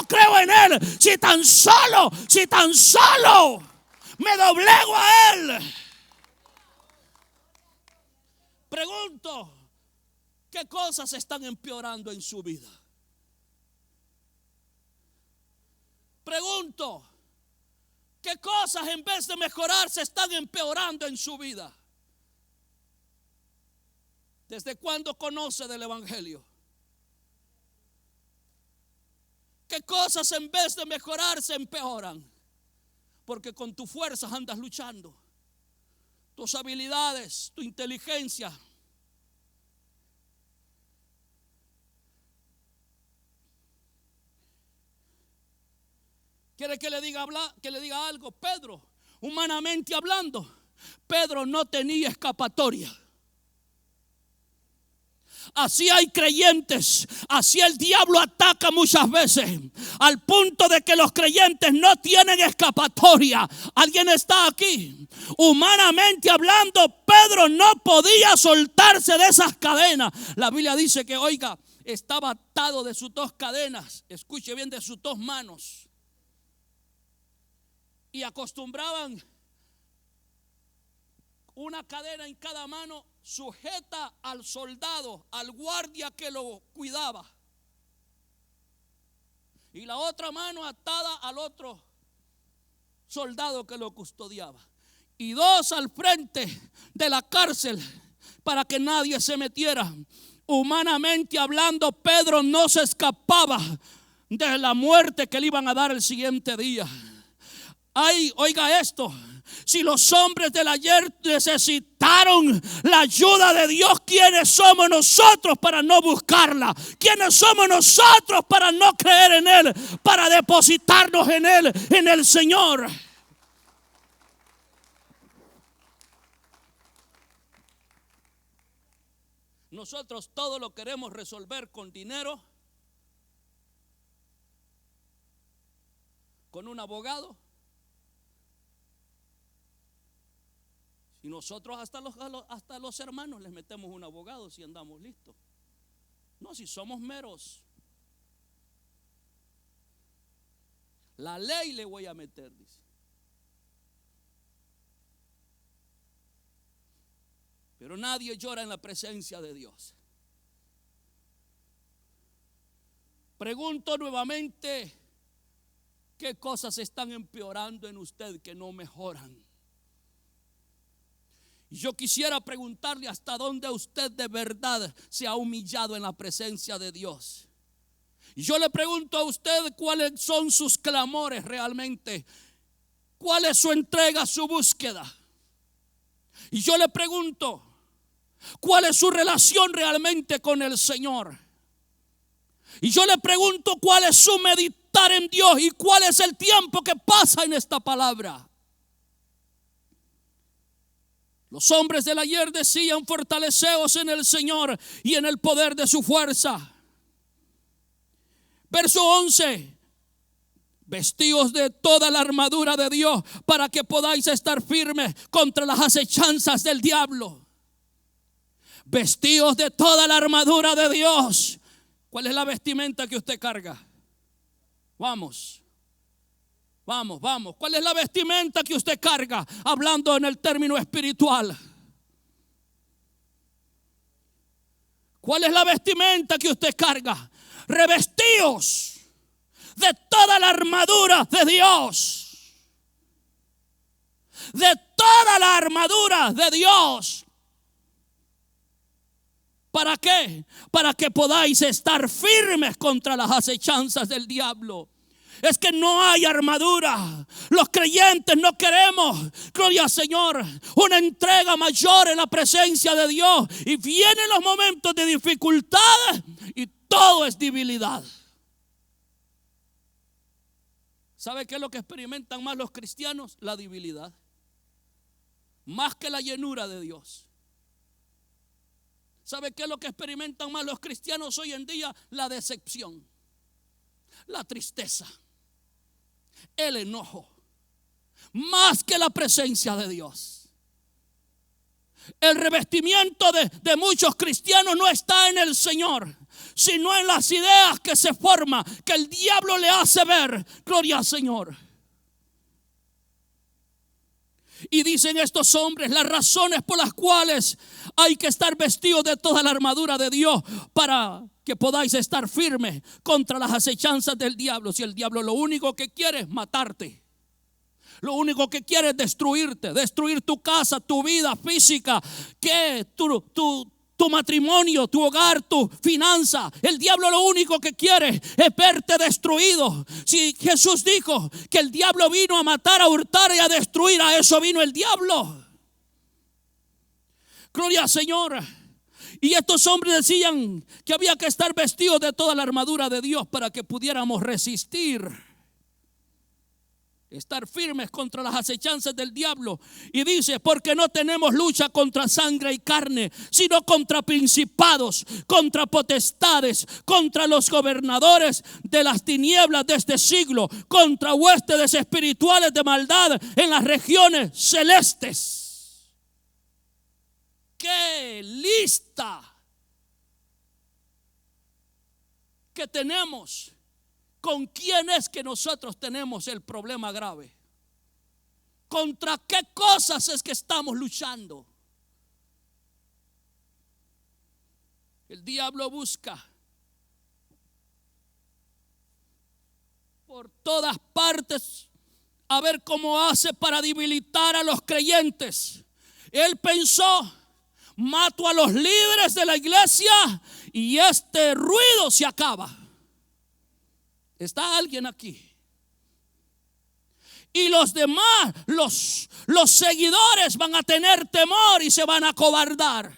creo en Él, si tan solo me doblego a Él. Pregunto, ¿qué cosas están empeorando en su vida? Pregunto, ¿qué cosas en vez de mejorar se están empeorando en su vida? ¿Desde cuándo conoce del Evangelio? ¿Qué cosas en vez de mejorar se empeoran? Porque con tus fuerzas andas luchando. Tus habilidades, tu inteligencia. ¿Quiere que le diga algo? Pedro, humanamente hablando, Pedro no tenía escapatoria. Así hay creyentes, así el diablo ataca muchas veces, al punto de que los creyentes no tienen escapatoria. ¿Alguien está aquí? Humanamente hablando, Pedro no podía soltarse de esas cadenas. La Biblia dice que, oiga, estaba atado de sus dos cadenas, escuche bien, de sus dos manos. Y acostumbraban una cadena en cada mano, sujeta al soldado, al guardia que lo cuidaba, y la otra mano atada al otro soldado que lo custodiaba, y dos al frente de la cárcel para que nadie se metiera. Humanamente hablando, Pedro no se escapaba de la muerte que le iban a dar el siguiente día. Ay, oiga esto: si los hombres del ayer necesitaron la ayuda de Dios, ¿quiénes somos nosotros para no buscarla? ¿Quiénes somos nosotros para no creer en Él, para depositarnos en Él, en el Señor? Nosotros todo lo queremos resolver con dinero, con un abogado. Y nosotros hasta los hermanos les metemos un abogado si andamos listos. No, si somos meros. La ley le voy a meter, dice. Pero nadie llora en la presencia de Dios. Pregunto nuevamente, ¿qué cosas están empeorando en usted que no mejoran? Yo quisiera preguntarle hasta dónde usted de verdad se ha humillado en la presencia de Dios. Y yo le pregunto a usted, ¿cuáles son sus clamores realmente? ¿Cuál es su entrega, su búsqueda? Y yo le pregunto, ¿cuál es su relación realmente con el Señor? Y yo le pregunto, ¿cuál es su meditar en Dios? ¿Y cuál es el tiempo que pasa en esta palabra? Los hombres del ayer decían: fortaleceos en el Señor y en el poder de su fuerza. Verso 11: vestíos de toda la armadura de Dios para que podáis estar firmes contra las acechanzas del diablo. Vestíos de toda la armadura de Dios. ¿Cuál es la vestimenta que usted carga? Vamos. ¿Cuál es la vestimenta que usted carga? Hablando en el término espiritual. ¿Cuál es la vestimenta que usted carga? Revestíos de toda la armadura de Dios. De toda la armadura de Dios. ¿Para qué? Para que podáis estar firmes contra las acechanzas del diablo. Es que no hay armadura. Los creyentes no queremos, gloria al Señor, una entrega mayor en la presencia de Dios. Y vienen los momentos de dificultades y todo es debilidad. ¿Sabe qué es lo que experimentan más los cristianos? La debilidad. más que la llenura de Dios. ¿Sabe qué es lo que experimentan más los cristianos hoy en día? La decepción, la tristeza, el enojo, más que la presencia de Dios. El revestimiento de muchos cristianos no está en el Señor, sino en las ideas que se forman, que el diablo le hace ver. Gloria al Señor. Y dicen estos hombres las razones por las cuales hay que estar vestidos de toda la armadura de Dios para que podáis estar firmes contra las acechanzas del diablo. Si el diablo lo único que quiere es matarte, lo único que quiere es destruirte, destruir tu casa, tu vida física, que tu matrimonio, tu hogar, tu finanza. El diablo lo único que quiere es verte destruido. Si Jesús dijo que el diablo vino a matar, a hurtar y a destruir, a eso vino el diablo. Gloria al Señor. Y estos hombres decían que había que estar vestidos de toda la armadura de Dios para que pudiéramos resistir, estar firmes contra las acechanzas del diablo. Y dice, porque no tenemos lucha contra sangre y carne, sino contra principados, contra potestades, contra los gobernadores de las tinieblas de este siglo, contra huestes espirituales de maldad en las regiones celestes. ¡Qué lista que tenemos! ¿Con quién es que nosotros tenemos el problema grave? ¿Contra qué cosas es que estamos luchando? El diablo busca por todas partes a ver cómo hace para debilitar a los creyentes. Él pensó, mato a los líderes de la iglesia y este ruido se acaba. ¿Está alguien aquí? Y los demás, los seguidores van a tener temor y se van a acobardar.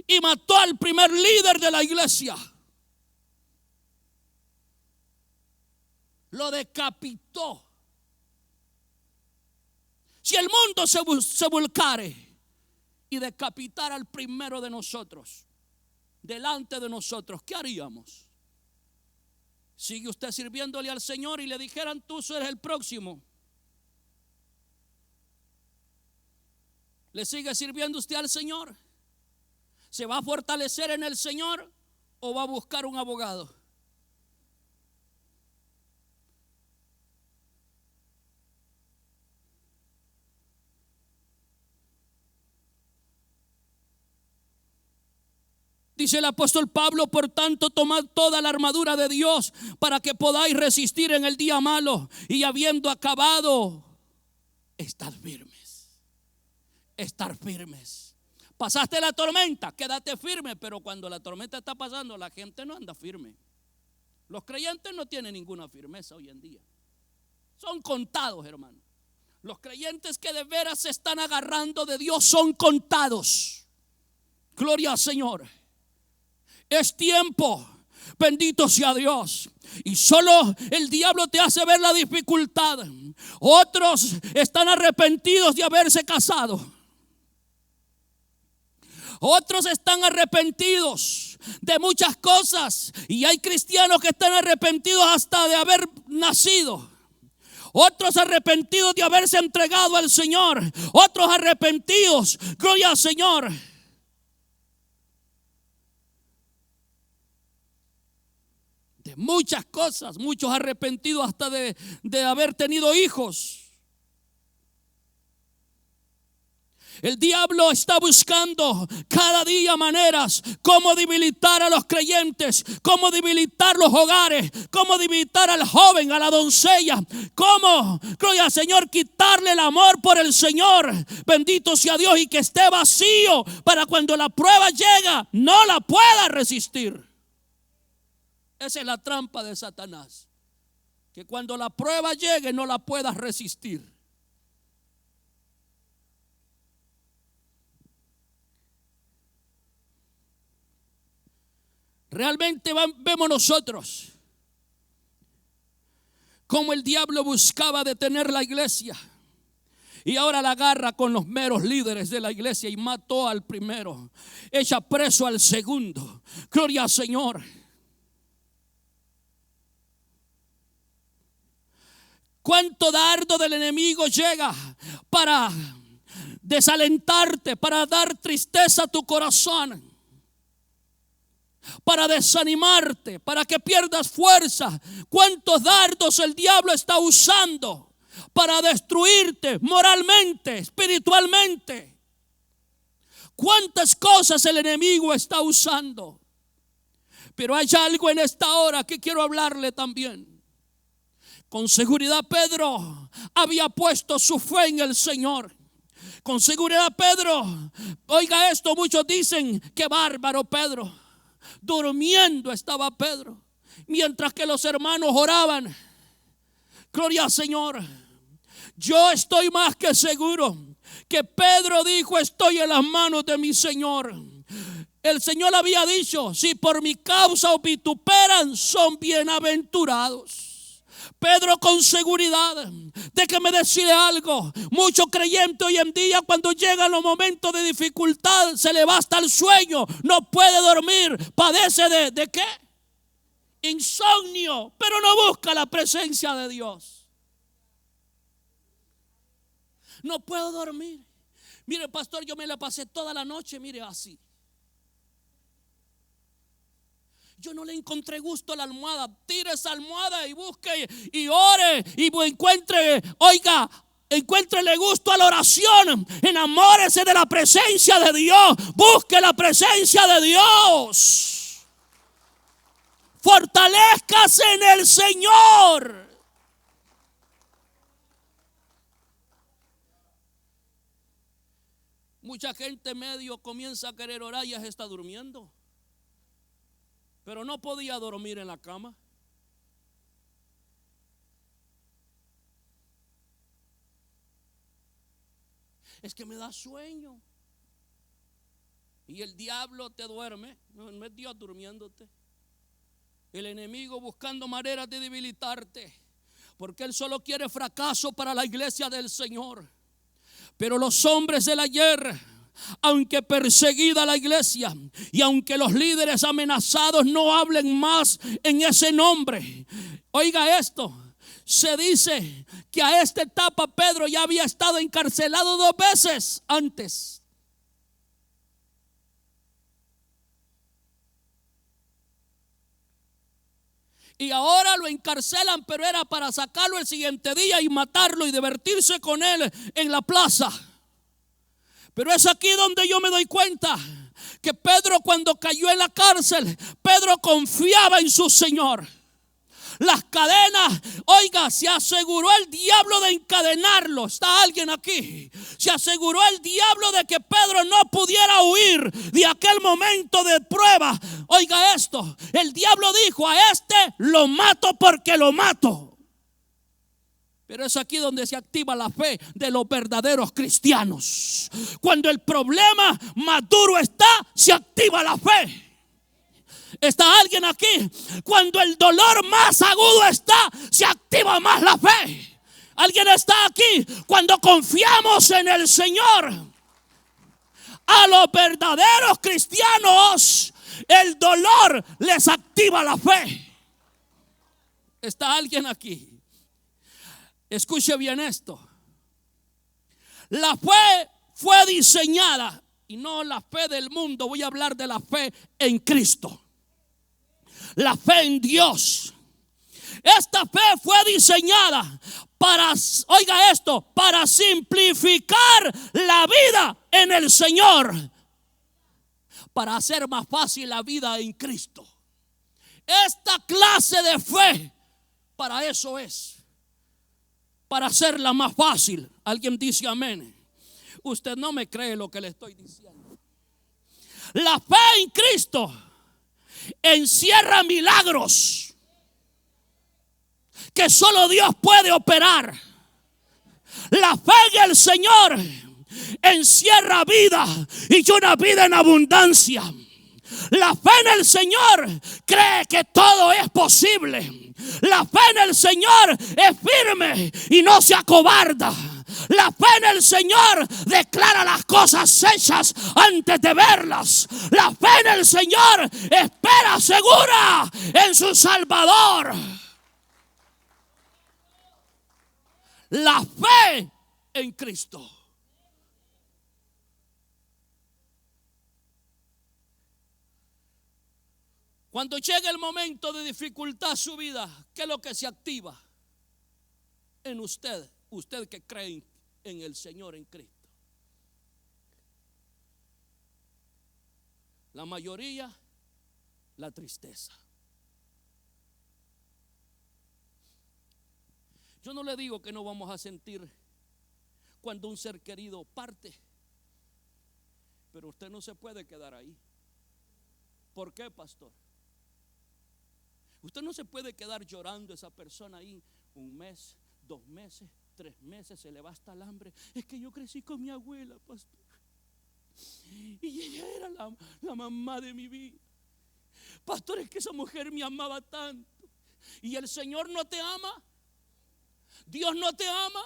Y mató al primer líder de la iglesia. Lo decapitó. Si el mundo se volcare y decapitara al primero de nosotros, delante de nosotros, ¿qué haríamos? ¿Sigue usted sirviéndole al Señor y le dijeran, tú eres el próximo? ¿Le sigue sirviendo usted al Señor? ¿Se va a fortalecer en el Señor o va a buscar un abogado? Dice el apóstol Pablo, por tanto, tomad toda la armadura de Dios para que podáis resistir en el día malo y habiendo acabado, estar firmes. Estar firmes. Pasaste la tormenta, quédate firme, pero cuando la tormenta está pasando, la gente no anda firme. Los creyentes no tienen ninguna firmeza hoy en día. Son contados, hermano. Los creyentes que de veras se están agarrando de Dios son contados. Gloria al Señor. Es tiempo, bendito sea Dios. Y solo el diablo te hace ver la dificultad. Otros están arrepentidos de haberse casado. Otros están arrepentidos de muchas cosas. Y hay cristianos que están arrepentidos hasta de haber nacido. Otros arrepentidos de haberse entregado al Señor. Otros arrepentidos, gloria al Señor, de muchas cosas. Muchos arrepentidos hasta de haber tenido hijos. El diablo está buscando cada día maneras cómo debilitar a los creyentes, cómo debilitar los hogares, cómo debilitar al joven, a la doncella, cómo, gloria al Señor, quitarle el amor por el Señor. Bendito sea Dios, y que esté vacío para cuando la prueba llega no la pueda resistir. Esa es la trampa de Satanás, que cuando la prueba llegue no la puedas resistir. Realmente vemos nosotros cómo el diablo buscaba detener la iglesia Y ahora la agarra con los meros líderes de la iglesia y mató al primero. Echa preso al segundo. Gloria al Señor. ¿Cuánto dardo del enemigo llega para desalentarte, para dar tristeza a tu corazón, para desanimarte, para que pierdas fuerza? ¿Cuántos dardos el diablo está usando para destruirte moralmente, espiritualmente? ¿Cuántas cosas el enemigo está usando? Pero hay algo en esta hora que quiero hablarle también. Con seguridad Pedro había puesto su fe en el Señor. Con seguridad Pedro, oiga esto, muchos dicen que bárbaro Pedro. Durmiendo estaba Pedro, mientras que los hermanos oraban. Gloria al Señor. Yo estoy más que seguro que Pedro dijo: estoy en las manos de mi Señor. El Señor había dicho: si por mi causa os vituperan, son bienaventurados. Pedro, con seguridad, déjeme decirle algo. Mucho creyente hoy en día, cuando llegan los momentos de dificultad, se le va hasta el sueño, no puede dormir, padece ¿de qué? Insomnio, pero no busca la presencia de Dios. No puedo dormir. Mire, pastor, yo me la pasé toda la noche, mire, así. Yo no le encontré gusto a la almohada. Tire esa almohada y busque y ore y encuentre, oiga, encuéntrele gusto a la oración. Enamórese de la presencia de Dios. Busque la presencia de Dios. Fortalezcase en el Señor. Mucha gente medio comienza a querer orar y ya se está durmiendo. Pero no podía dormir en la cama. Es que me da sueño. Y el diablo te duerme. No es Dios durmiéndote. El enemigo buscando maneras de debilitarte, porque él solo quiere fracaso para la iglesia del Señor. Pero los hombres del ayer, aunque perseguida la iglesia y aunque los líderes amenazados no hablen más en ese nombre, oiga esto, se dice que a esta etapa Pedro ya había estado encarcelado 2 veces antes. Y ahora lo encarcelan, pero era para sacarlo el siguiente día y matarlo y divertirse con él en la plaza. Pero es aquí donde yo me doy cuenta que Pedro, cuando cayó en la cárcel, Pedro confiaba en su Señor. Las cadenas, oiga, se aseguró el diablo de encadenarlo. ¿Está alguien aquí? Se aseguró el diablo de que Pedro no pudiera huir de aquel momento de prueba. Oiga esto, el diablo dijo: a este lo mato porque lo mato. Pero es aquí donde se activa la fe de los verdaderos cristianos. Cuando el problema más duro está, se activa la fe. ¿Está alguien aquí? Cuando el dolor más agudo está, se activa más la fe. ¿Alguien está aquí? Cuando confiamos en el Señor, a los verdaderos cristianos, el dolor les activa la fe. ¿Está alguien aquí? Escuche bien esto. La fe fue diseñada, y no la fe del mundo, voy a hablar de la fe en Cristo. La fe en Dios. Esta fe fue diseñada para, oiga esto, para simplificar la vida en el Señor, para hacer más fácil la vida en Cristo. Esta clase de fe, para eso es, para hacerla más fácil. Alguien dice amén. Usted no me cree lo que le estoy diciendo. La fe en Cristo encierra milagros que solo Dios puede operar. La fe en el Señor encierra vida, y una vida en abundancia. La fe en el Señor cree que todo es posible. La fe en el Señor es firme y no se acobarda. La fe en el Señor declara las cosas hechas antes de verlas. La fe en el Señor espera segura en su Salvador. La fe en Cristo. Cuando llega el momento de dificultad a su vida, ¿qué es lo que se activa en usted? Usted que cree en el Señor, en Cristo. La mayoría, la tristeza. Yo no le digo que no vamos a sentir cuando un ser querido parte, pero usted no se puede quedar ahí. ¿Por qué, pastor? Usted no se puede quedar llorando esa persona ahí 1 mes, 2 meses, 3 meses, se le va hasta el hambre. Es que yo crecí con mi abuela, pastor, y ella era la mamá de mi vida. Pastor, es que esa mujer me amaba tanto. ¿Y el Señor no te ama? ¿Dios no te ama?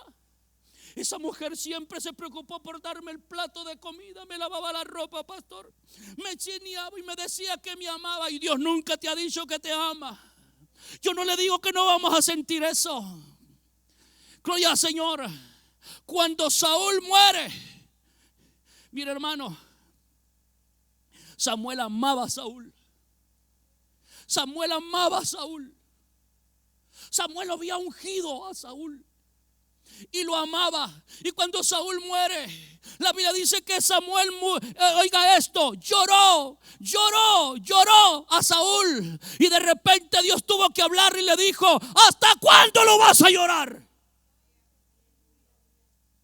Esa mujer siempre se preocupó por darme el plato de comida, me lavaba la ropa, pastor, me chineaba y me decía que me amaba. Y Dios nunca te ha dicho que te ama. Yo no le digo que no vamos a sentir eso. Gloria al Señor. Cuando Saúl muere, mire, hermano, Samuel amaba a Saúl. Samuel amaba a Saúl. Samuel había ungido a Saúl y lo amaba. Y cuando Saúl muere, la Biblia dice que Samuel, oiga esto, lloró a Saúl. Y de repente Dios tuvo que hablar y le dijo: ¿hasta cuándo lo vas a llorar?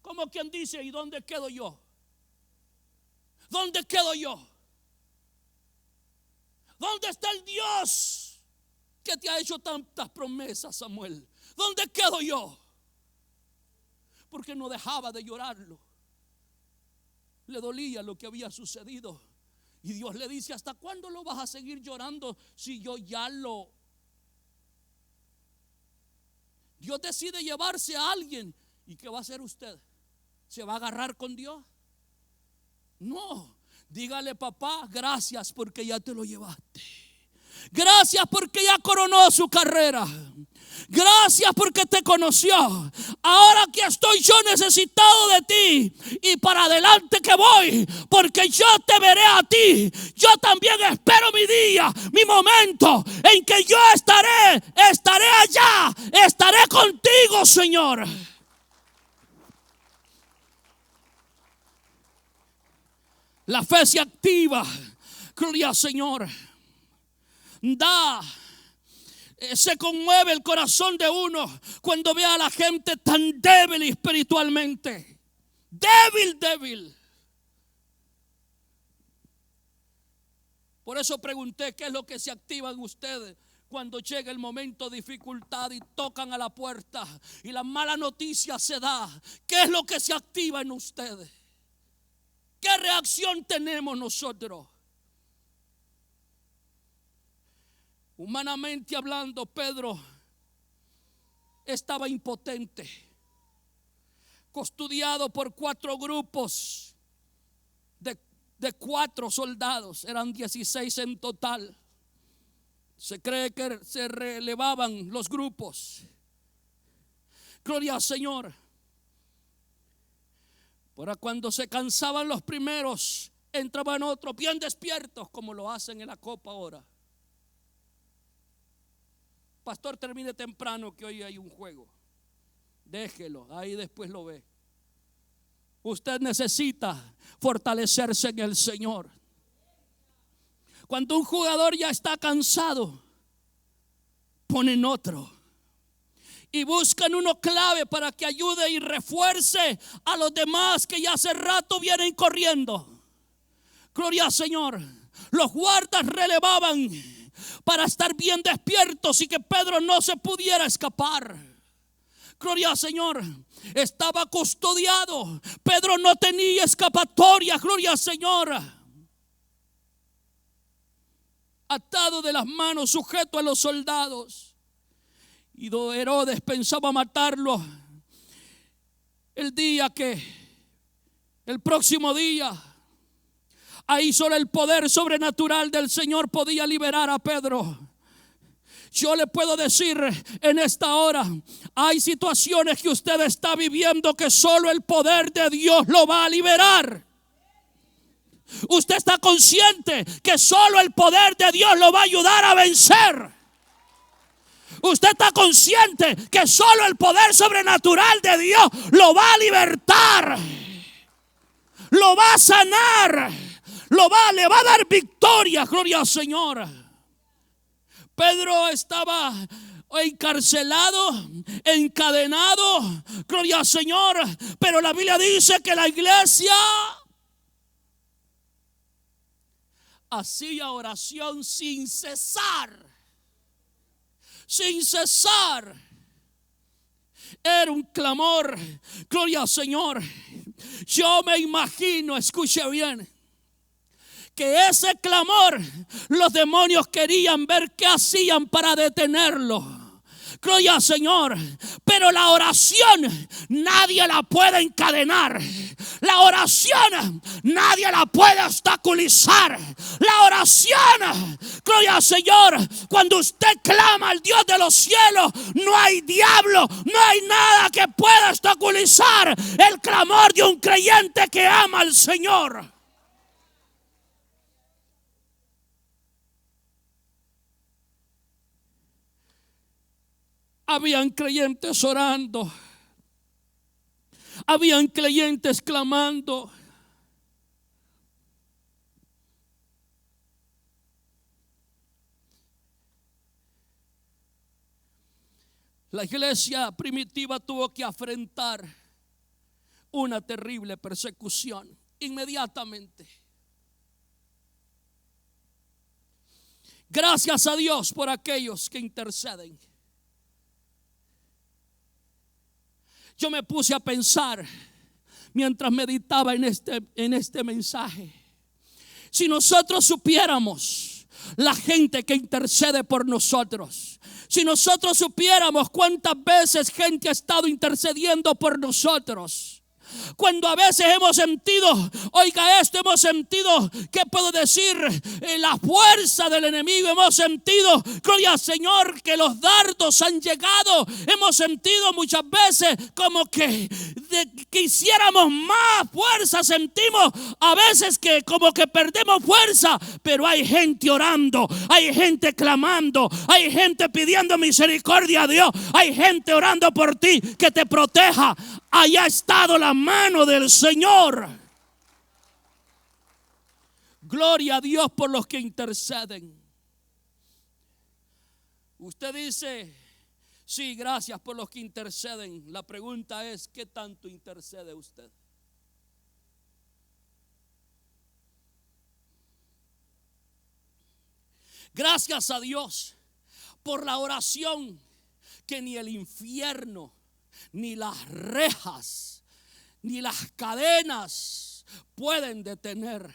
Como quien dice: ¿y dónde quedo yo? ¿Dónde quedo yo? ¿Dónde está el Dios que te ha hecho tantas promesas, Samuel? ¿Dónde quedo yo? Porque no dejaba de llorarlo. Le dolía lo que había sucedido. Y Dios le dice: ¿hasta cuándo lo vas a seguir llorando si yo ya lo... Dios decide llevarse a alguien. ¿Y qué va a hacer usted? ¿Se va a agarrar con Dios? No. Dígale: papá, gracias porque ya te lo llevaste. Gracias porque ya coronó su carrera. Gracias porque te conoció. Ahora que estoy yo necesitado de ti, y para adelante que voy, porque yo te veré a ti. Yo también espero mi día, mi momento en que yo estaré allá, estaré contigo, Señor. La fe se activa, gloria al Señor. Se conmueve el corazón de uno cuando ve a la gente tan débil espiritualmente. Débil. Por eso pregunté: ¿qué es lo que se activa en ustedes cuando llega el momento de dificultad y tocan a la puerta y la mala noticia se da? ¿Qué es lo que se activa en ustedes? ¿Qué reacción tenemos nosotros? Humanamente hablando, Pedro estaba impotente, custodiado por 4 grupos de 4 soldados. Eran 16 en total. Se cree que se relevaban los grupos. Gloria al Señor. Para cuando se cansaban los primeros, entraban otros bien despiertos, como lo hacen en la copa ahora. Pastor, termine temprano que hoy hay un juego. Déjelo, ahí después lo ve. Usted necesita fortalecerse en el Señor. Cuando un jugador ya está cansado, ponen otro y buscan uno clave para que ayude y refuerce a los demás que ya hace rato vienen corriendo. Gloria al Señor. Los guardas relevaban para estar bien despiertos y que Pedro no se pudiera escapar. Gloria al Señor. Estaba custodiado. Pedro no tenía escapatoria. Gloria al Señor. Atado de las manos, sujeto a los soldados. Y Herodes pensaba matarlo. el próximo día, ahí solo el poder sobrenatural del Señor podía liberar a Pedro. Yo le puedo decir en esta hora, hay situaciones que usted está viviendo que solo el poder de Dios lo va a liberar. Usted está consciente que solo el poder de Dios lo va a ayudar a vencer. Usted está consciente que solo el poder sobrenatural de Dios lo va a libertar, lo va a sanar, le va a dar victoria. Gloria al Señor. Pedro estaba encarcelado, encadenado, gloria al Señor, pero la Biblia dice que la iglesia hacía oración sin cesar. Sin cesar. Era un clamor. Gloria al Señor. Yo me imagino, escuche bien, que ese clamor los demonios querían ver qué hacían para detenerlo. Gloria al Señor. Pero la oración nadie la puede encadenar. La oración nadie la puede obstaculizar. La oración, gloria al Señor, cuando usted clama al Dios de los cielos, no hay diablo, no hay nada que pueda obstaculizar el clamor de un creyente que ama al Señor. Habían creyentes orando. Habían creyentes clamando. La iglesia primitiva tuvo que afrontar una terrible persecución inmediatamente. Gracias a Dios por aquellos que interceden. Yo me puse a pensar mientras meditaba en este mensaje. Si nosotros supiéramos la gente que intercede por nosotros, si nosotros supiéramos cuántas veces gente ha estado intercediendo por nosotros, cuando a veces hemos sentido, oiga esto, hemos sentido, ¿qué puedo decir? La fuerza del enemigo, hemos sentido, gloria al Señor, que los dardos han llegado, hemos sentido muchas veces como que quisiéramos más fuerza, sentimos a veces que como que perdemos fuerza, pero hay gente orando, hay gente clamando, hay gente pidiendo misericordia a Dios, hay gente orando por ti, que te proteja. Allá ha estado la mano del Señor. Gloria a Dios por los que interceden. Usted dice, sí, gracias por los que interceden. La pregunta es, ¿qué tanto intercede usted? Gracias a Dios por la oración que ni el infierno, ni las rejas, ni las cadenas pueden detener.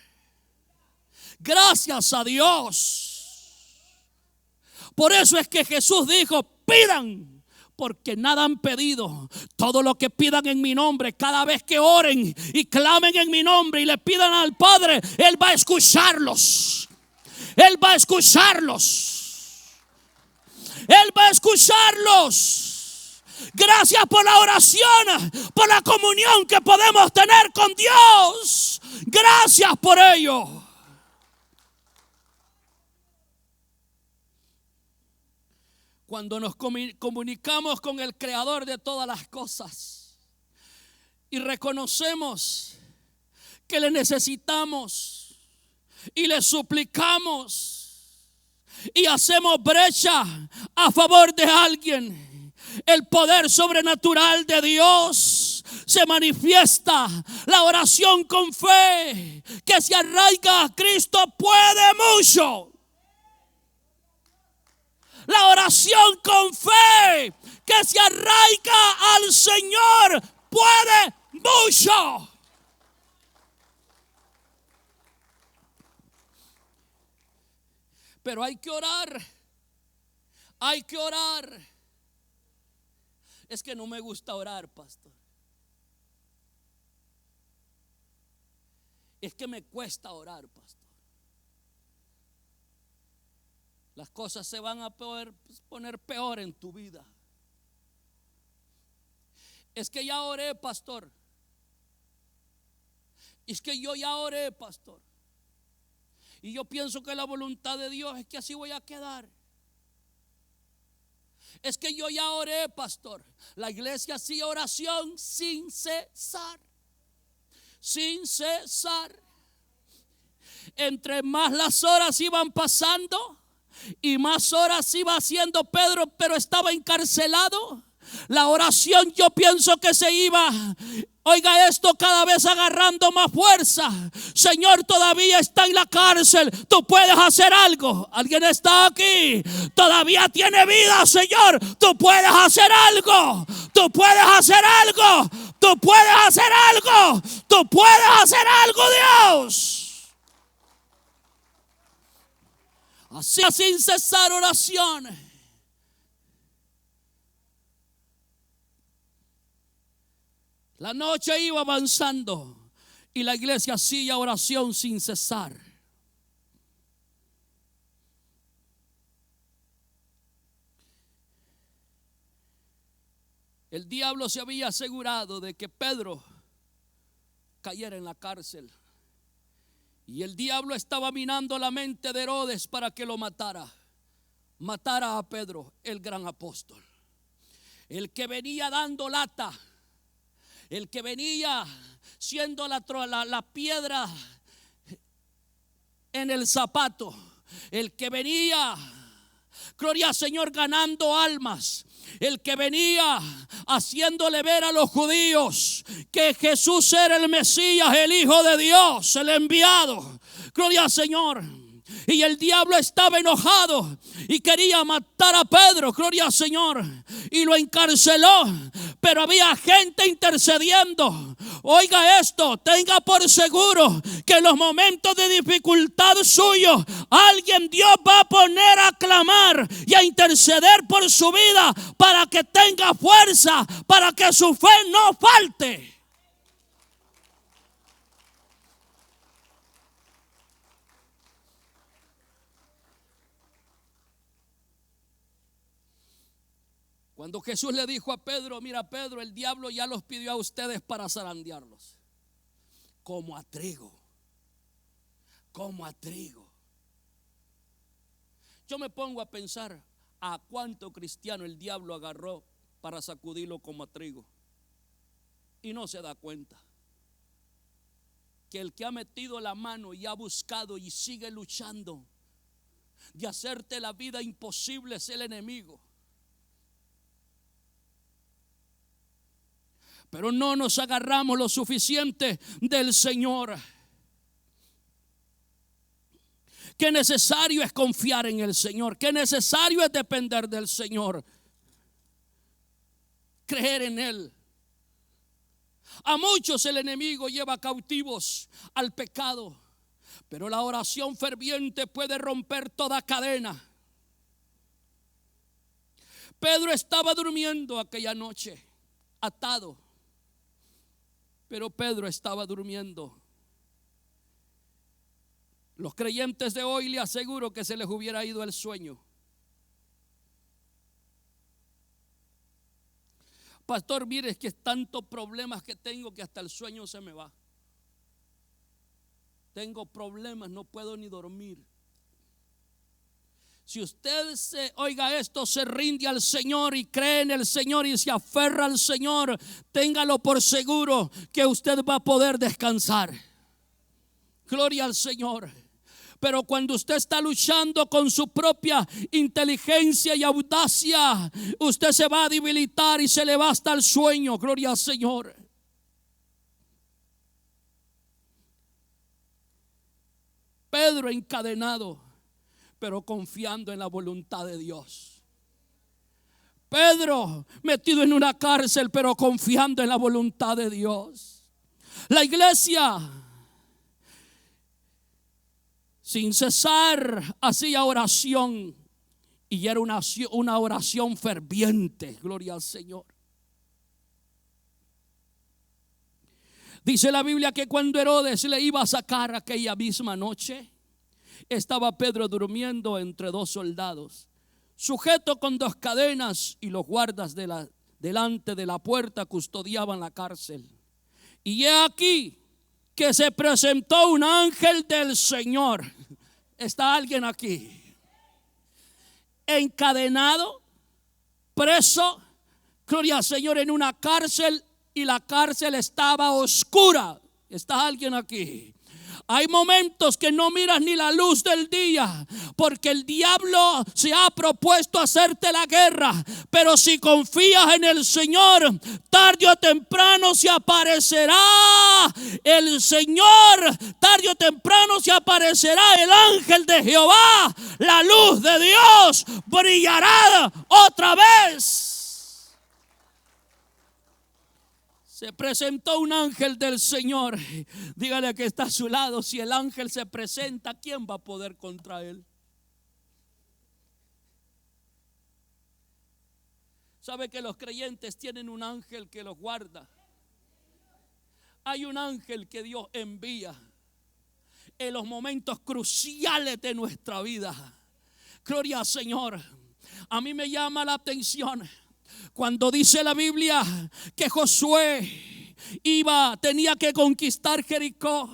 Gracias a Dios. Por eso es que Jesús dijo, pidan, porque nada han pedido. Todo lo que pidan en mi nombre, cada vez que oren y clamen en mi nombre y le pidan al Padre, Él va a escucharlos. Él va a escucharlos. Él va a escucharlos. Gracias por la oración, por la comunión que podemos tener con Dios. Gracias por ello. Cuando nos comunicamos con el Creador de todas las cosas y reconocemos que le necesitamos y le suplicamos y hacemos brecha a favor de alguien, el poder sobrenatural de Dios se manifiesta. La oración con fe que se arraiga a Cristo puede mucho. La oración con fe que se arraiga al Señor puede mucho. Pero hay que orar. Hay que orar. Es que no me gusta orar, pastor. Es que me cuesta orar, pastor. Las cosas se van a poner peor en tu vida. Es que ya oré, pastor. Es que yo ya oré, pastor. Y yo pienso que la voluntad de Dios es que así voy a quedar. Es que yo ya oré, pastor. La iglesia hacía oración sin cesar. Sin cesar. Entre más las horas iban pasando y más horas iba haciendo Pedro, pero estaba encarcelado. La oración, yo pienso que se iba, oiga esto, cada vez agarrando más fuerza. Señor, todavía está en la cárcel, tú puedes hacer algo. Alguien está aquí, todavía tiene vida, Señor, tú puedes hacer algo. Tú puedes hacer algo. Tú puedes hacer algo. Tú puedes hacer algo, Dios. Así, sin cesar oración. La noche iba avanzando y la iglesia hacía oración sin cesar. El diablo se había asegurado de que Pedro cayera en la cárcel. Y el diablo estaba minando la mente de Herodes para que lo matara a Pedro, el gran apóstol, el que venía dando lata, el que venía siendo la piedra en el zapato, el que venía, gloria al Señor, ganando almas, el que venía haciéndole ver a los judíos que Jesús era el Mesías, el Hijo de Dios, el enviado. Gloria al Señor. Y el diablo estaba enojado y quería matar a Pedro, gloria al Señor, y lo encarceló. Pero había gente intercediendo. Oiga esto, tenga por seguro que en los momentos de dificultad suyo, alguien Dios va a poner a clamar y a interceder por su vida para que tenga fuerza, para que su fe no falte. Cuando Jesús le dijo a Pedro: mira, Pedro, el diablo ya los pidió a ustedes para zarandearlos. Como a trigo. Como a trigo. Yo me pongo a pensar a cuánto cristiano el diablo agarró para sacudirlo como a trigo. Y no se da cuenta que el que ha metido la mano y ha buscado y sigue luchando de hacerte la vida imposible es el enemigo. Pero no nos agarramos lo suficiente del Señor. Qué necesario es confiar en el Señor. Qué necesario es depender del Señor. Creer en Él. A muchos el enemigo lleva cautivos al pecado, pero la oración ferviente puede romper toda cadena. Pedro estaba durmiendo aquella noche, atado. Pero Pedro estaba durmiendo. Los creyentes de hoy le aseguro que se les hubiera ido el sueño. Pastor, mire, es que es tantos problemas que tengo que hasta el sueño se me va. Tengo problemas, no puedo ni dormir. Si usted oiga esto, se rinde al Señor y cree en el Señor y se aferra al Señor, téngalo por seguro que usted va a poder descansar. Gloria al Señor. Pero cuando usted está luchando con su propia inteligencia y audacia, usted se va a debilitar y se le va hasta el sueño. Gloria al Señor. Pedro encadenado, pero confiando en la voluntad de Dios. Pedro metido en una cárcel, pero confiando en la voluntad de Dios. La iglesia sin cesar hacía oración, y era una oración ferviente. Gloria al Señor. Dice la Biblia que cuando Herodes le iba a sacar aquella misma noche, estaba Pedro durmiendo entre dos soldados, sujeto con dos cadenas, y los guardas delante de la puerta custodiaban la cárcel. Y he aquí que se presentó un ángel del Señor. ¿Está alguien aquí? Encadenado, preso, gloria al Señor, en una cárcel, y la cárcel estaba oscura. ¿Está alguien aquí? Hay momentos que no miras ni la luz del día, porque el diablo se ha propuesto hacerte la guerra. Pero si confías en el Señor, tarde o temprano se aparecerá el Señor, tarde o temprano se aparecerá el ángel de Jehová. La luz de Dios brillará otra vez. Se presentó un ángel del Señor. Dígale que está a su lado: si el ángel se presenta, ¿quién va a poder contra él? ¿Sabe que los creyentes tienen un ángel que los guarda? Hay un ángel que Dios envía en los momentos cruciales de nuestra vida. Gloria al Señor. A mí me llama la atención cuando dice la Biblia que Josué tenía que conquistar Jericó.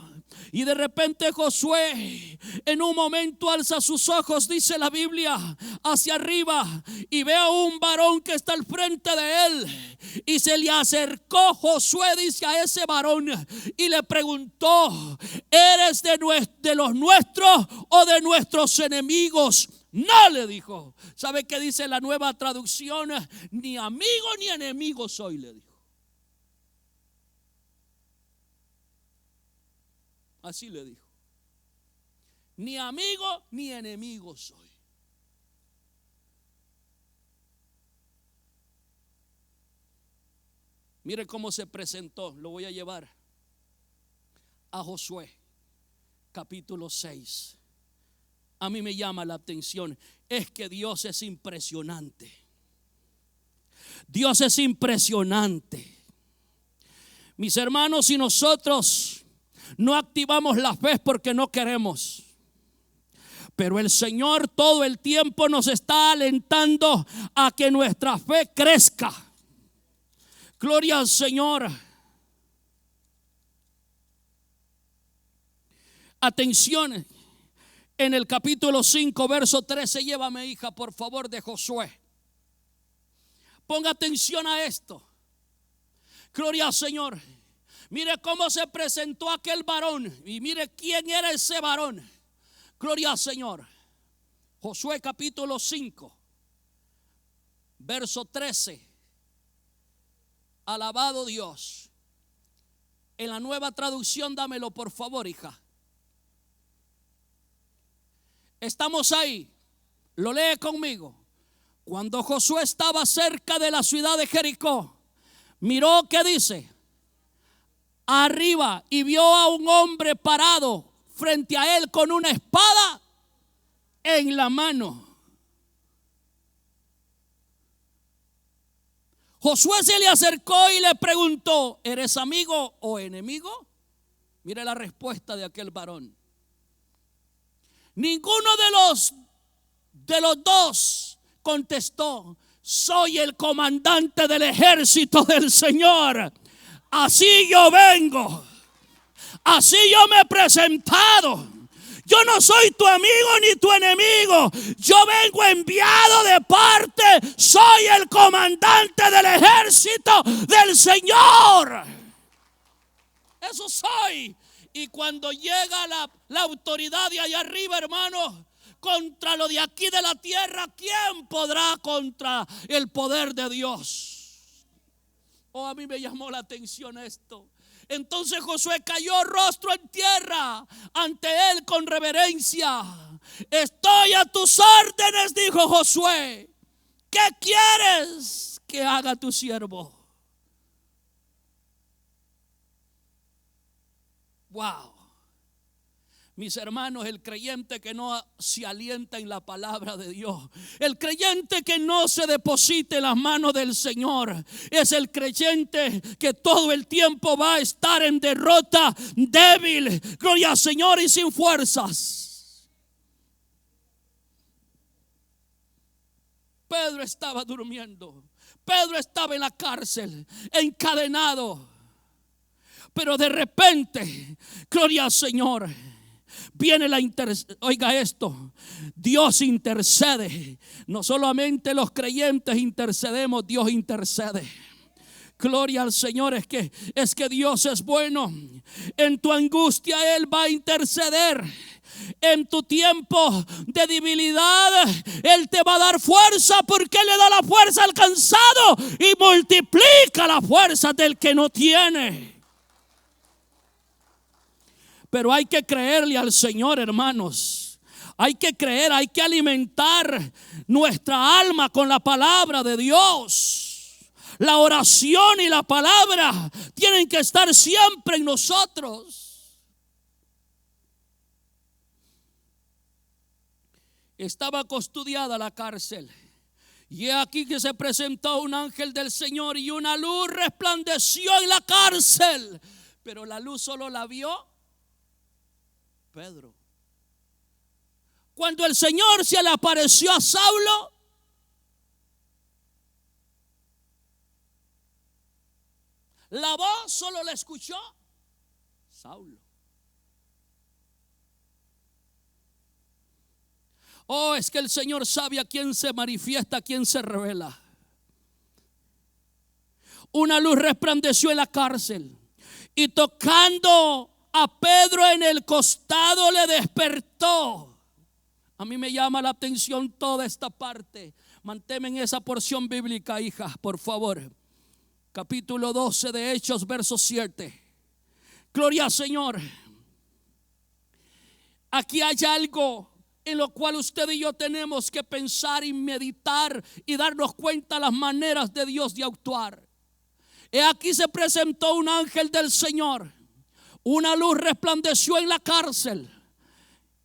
Y de repente Josué en un momento alza sus ojos, dice la Biblia, hacia arriba, y ve a un varón que está al frente de él. Y se le acercó Josué, dice, a ese varón y le preguntó: ¿eres de los nuestros o de nuestros enemigos? No, le dijo. ¿Sabe qué dice la Nueva Traducción? Ni amigo ni enemigo soy, le dijo. Así le dijo: ni amigo ni enemigo soy. Mire cómo se presentó. Lo voy a llevar a Josué capítulo 6. A mí me llama la atención. Es que Dios es impresionante. Dios es impresionante. Mis hermanos, si nosotros no activamos la fe porque no queremos, pero el Señor todo el tiempo nos está alentando a que nuestra fe crezca. Gloria al Señor. Atención, en el capítulo 5, verso 13, llévame, hija, por favor, de Josué. Ponga atención a esto. Gloria al Señor. Mire cómo se presentó aquel varón y mire quién era ese varón. Gloria al Señor. Josué capítulo 5, verso 13. Alabado Dios. En la Nueva Traducción, dámelo por favor, hija. Estamos ahí. Lo lee conmigo. Cuando Josué estaba cerca de la ciudad de Jericó, miró, ¿qué dice? Arriba, y vio a un hombre parado frente a él con una espada en la mano. Josué se le acercó y le preguntó: ¿eres amigo o enemigo? Mire la respuesta de aquel varón. Ninguno de los dos contestó: soy el comandante del ejército del Señor. Así yo vengo. Así yo me he presentado. Yo no soy tu amigo ni tu enemigo. Yo vengo enviado de parte. Soy el comandante del ejército del Señor. Eso soy. Y cuando llega la autoridad de allá arriba, hermano, contra lo de aquí de la tierra, ¿quién podrá contra el poder de Dios? Oh, a mí me llamó la atención esto. Entonces Josué cayó rostro en tierra ante él con reverencia. Estoy a tus órdenes, dijo Josué. ¿Qué quieres que haga tu siervo? Wow. Mis hermanos, el creyente que no se alienta en la palabra de Dios, el creyente que no se deposite en las manos del Señor, es el creyente que todo el tiempo va a estar en derrota, débil, gloria al Señor, y sin fuerzas. Pedro estaba durmiendo, Pedro estaba en la cárcel, encadenado, pero de repente, gloria al Señor, viene la intercesión. Oiga esto, Dios intercede. No solamente los creyentes intercedemos, Dios intercede. Gloria al Señor, es que Dios es bueno. En tu angustia Él va a interceder. En tu tiempo de debilidad Él te va a dar fuerza, porque le da la fuerza al cansado y multiplica la fuerza del que no tiene. Pero hay que creerle al Señor, hermanos. Hay que creer, hay que alimentar nuestra alma con la palabra de Dios. La oración y la palabra tienen que estar siempre en nosotros. Estaba custodiada la cárcel, y he aquí que se presentó un ángel del Señor, y una luz resplandeció en la cárcel. Pero la luz solo la vio Pedro. Cuando el Señor se le apareció a Saulo, la voz solo la escuchó Saulo. Oh, es que el Señor sabe a quién se manifiesta, a quién se revela. Una luz resplandeció en la cárcel, y tocando a Pedro en el costado le despertó. A mí me llama la atención toda esta parte. Manténme en esa porción bíblica, hija, por favor. Capítulo 12 de Hechos, verso 7. Gloria al Señor. Aquí hay algo en lo cual usted y yo tenemos que pensar y meditar y darnos cuenta las maneras de Dios de actuar. He aquí se presentó un ángel del Señor. Una luz resplandeció en la cárcel,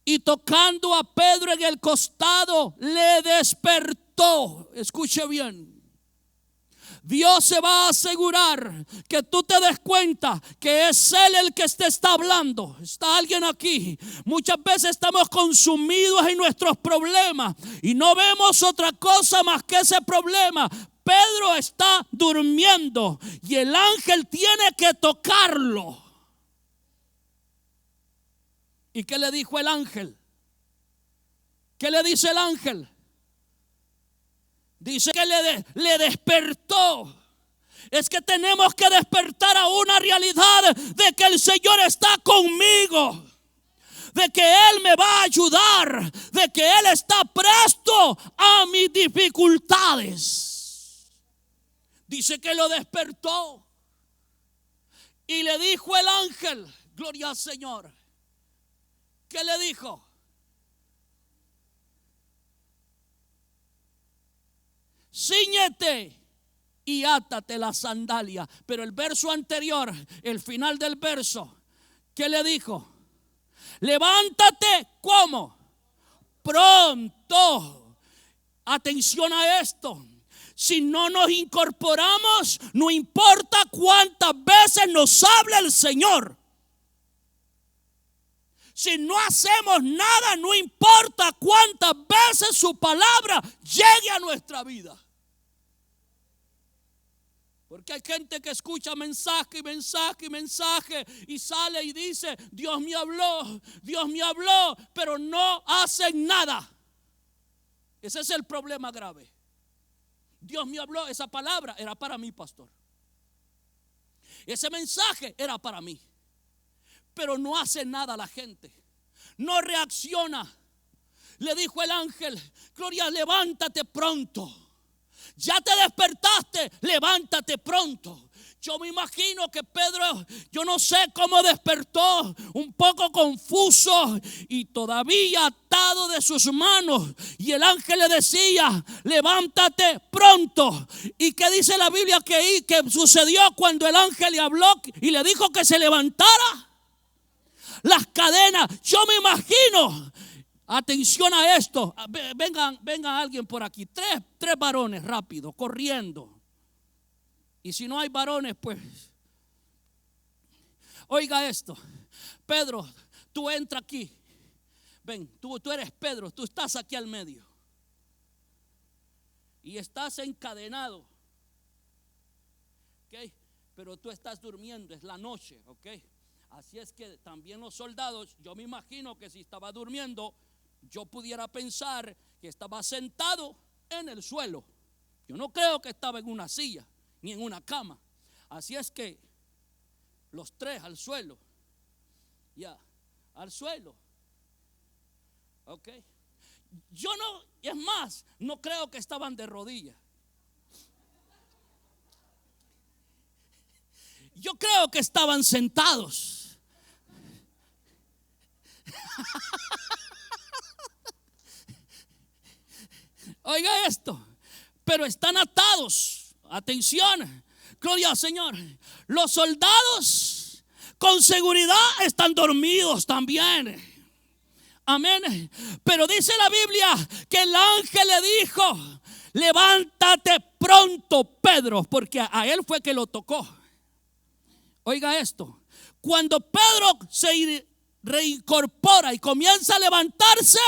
y tocando a Pedro en el costado le despertó. Escuche bien. Dios se va a asegurar que tú te des cuenta que es Él el que te está hablando. ¿Está alguien aquí? Muchas veces estamos consumidos en nuestros problemas y no vemos otra cosa más que ese problema. Pedro está durmiendo y el ángel tiene que tocarlo. ¿Y qué le dijo el ángel? ¿Qué le dice el ángel? Dice que le despertó. Es que tenemos que despertar a una realidad de que el Señor está conmigo, de que Él me va a ayudar, de que Él está presto a mis dificultades. Dice que lo despertó y le dijo el ángel, gloria al Señor. ¿Qué le dijo? Cíñete y átate la sandalia. Pero el verso anterior, el final del verso, ¿qué le dijo? Levántate, ¿cómo? Pronto. Atención a esto. Si no nos incorporamos, no importa cuántas veces nos habla el Señor. Si no hacemos nada, no importa cuántas veces su palabra llegue a nuestra vida. Porque hay gente que escucha mensaje y mensaje y mensaje y sale y dice, Dios me habló, pero no hacen nada. Ese es el problema grave. Dios me habló, esa palabra era para mí, pastor. Ese mensaje era para mí. Pero no hace nada la gente, no reacciona. Le dijo el ángel, Gloria, levántate pronto. Ya te despertaste, levántate pronto. Yo me imagino que Pedro, yo no sé cómo despertó, un poco confuso y todavía atado de sus manos. Y el ángel le decía, levántate pronto. ¿Y qué dice la Biblia que sucedió cuando el ángel le habló y le dijo que se levantara? las cadenas. Yo me imagino, atención a esto, vengan alguien por aquí, tres varones rápido, corriendo. Y si no hay varones, pues, oiga esto. Pedro, tú entra aquí. Ven, tú eres Pedro, tú estás aquí al medio. Y estás encadenado. ¿Ok? Pero tú estás durmiendo, es la noche, ¿ok? Así es que también los soldados, yo me imagino que si estaba durmiendo, yo pudiera pensar que estaba sentado en el suelo. Yo no creo que estaba en una silla ni en una cama. Así es que los tres al suelo. Ya, al suelo. Ok. Yo no, es más, no creo que estaban de rodillas. Yo creo que estaban sentados. Oiga esto, pero están atados. Atención, gloria al Señor. Los soldados con seguridad están dormidos también. Amén. Pero dice la Biblia que el ángel le dijo: levántate pronto, Pedro, porque a él fue que lo tocó. Oiga esto, cuando Pedro se reincorpora y comienza a levantarse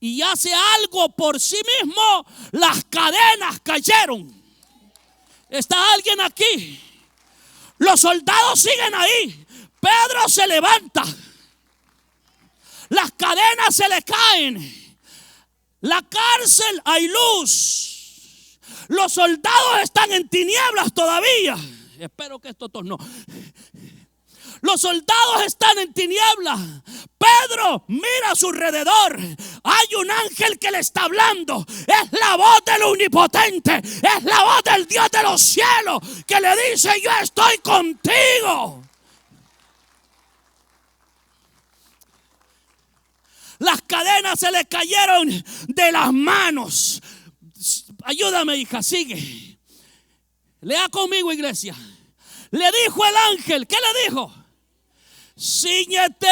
y hace algo por sí mismo, las cadenas cayeron. ¿Está alguien aquí? Los soldados siguen ahí. Pedro se levanta. Las cadenas se le caen. La cárcel hay luz. Los soldados están en tinieblas todavía. Espero que esto no. Los soldados están en tinieblas. Pedro mira a su alrededor. Hay un ángel que le está hablando. Es la voz del omnipotente. Es la voz del Dios de los cielos que le dice: yo estoy contigo. Las cadenas se le cayeron de las manos. Ayúdame, hija, sigue. Lea conmigo, iglesia. Le dijo el ángel, ¿qué le dijo? Cíñete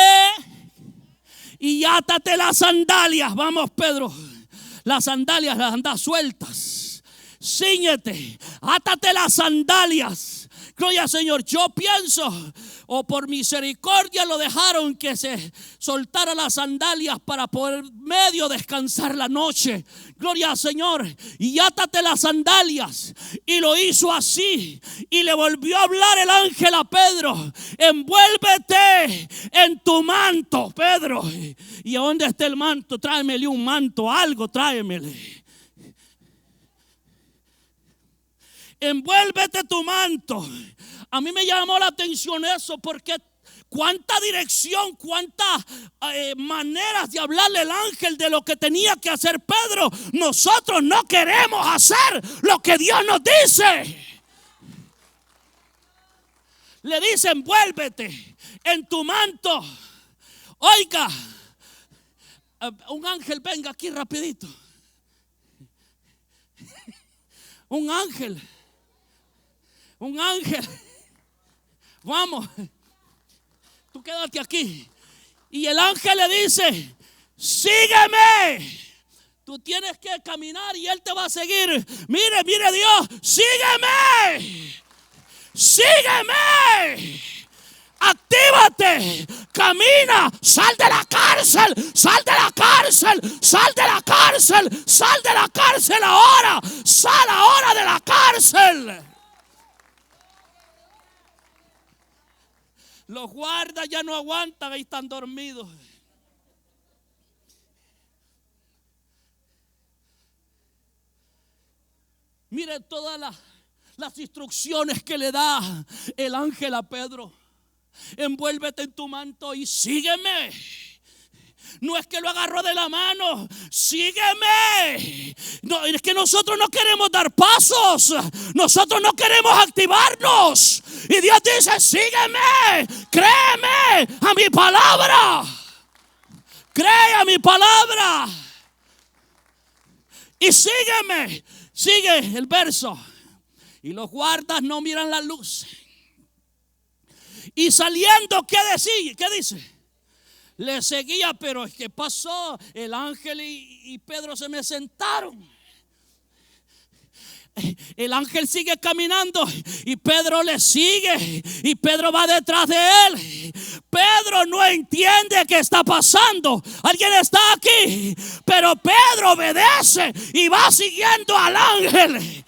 y átate las sandalias. Vamos, Pedro. Las sandalias las andas sueltas. Cíñete, átate las sandalias. Gloria al Señor. Yo pienso, o por misericordia lo dejaron que se soltara las sandalias para poder medio descansar la noche. Gloria al Señor. Y átate las sandalias. Y lo hizo así. Y le volvió a hablar el ángel a Pedro: envuélvete en tu manto, Pedro. ¿Y a dónde está el manto? Tráemele un manto, algo, tráemele. Envuélvete tu manto. A mí me llamó la atención eso, porque cuánta dirección, cuántas maneras de hablarle al ángel de lo que tenía que hacer Pedro. Nosotros no queremos hacer lo que Dios nos dice. Le dice: envuélvete en tu manto. Oiga, un ángel, venga aquí rapidito. Un ángel. Vamos, tú quédate aquí. Y el ángel le dice: sígueme. Tú tienes que caminar y él te va a seguir. Mire Dios, sígueme. Sígueme. Actívate, camina, sal de la cárcel, sal de la cárcel, sal de la cárcel, sal de la cárcel ahora, sal ahora de la cárcel. Los guardas ya no aguantan, ahí están dormidos. Mire todas las instrucciones que le da el ángel a Pedro. Envuélvete en tu manto y sígueme. No es que lo agarró de la mano, sígueme. No, es que nosotros no queremos dar pasos, nosotros no queremos activarnos. Y Dios dice: sígueme, créeme a mi palabra. Cree a mi palabra y sígueme. Sigue el verso. Y los guardas no miran la luz. Y saliendo, ¿qué dice? Le seguía, pero es que pasó. El ángel y Pedro se me sentaron. El ángel sigue caminando y Pedro le sigue y Pedro va detrás de él. Pedro no entiende qué está pasando. Alguien está aquí, pero Pedro obedece y va siguiendo al ángel.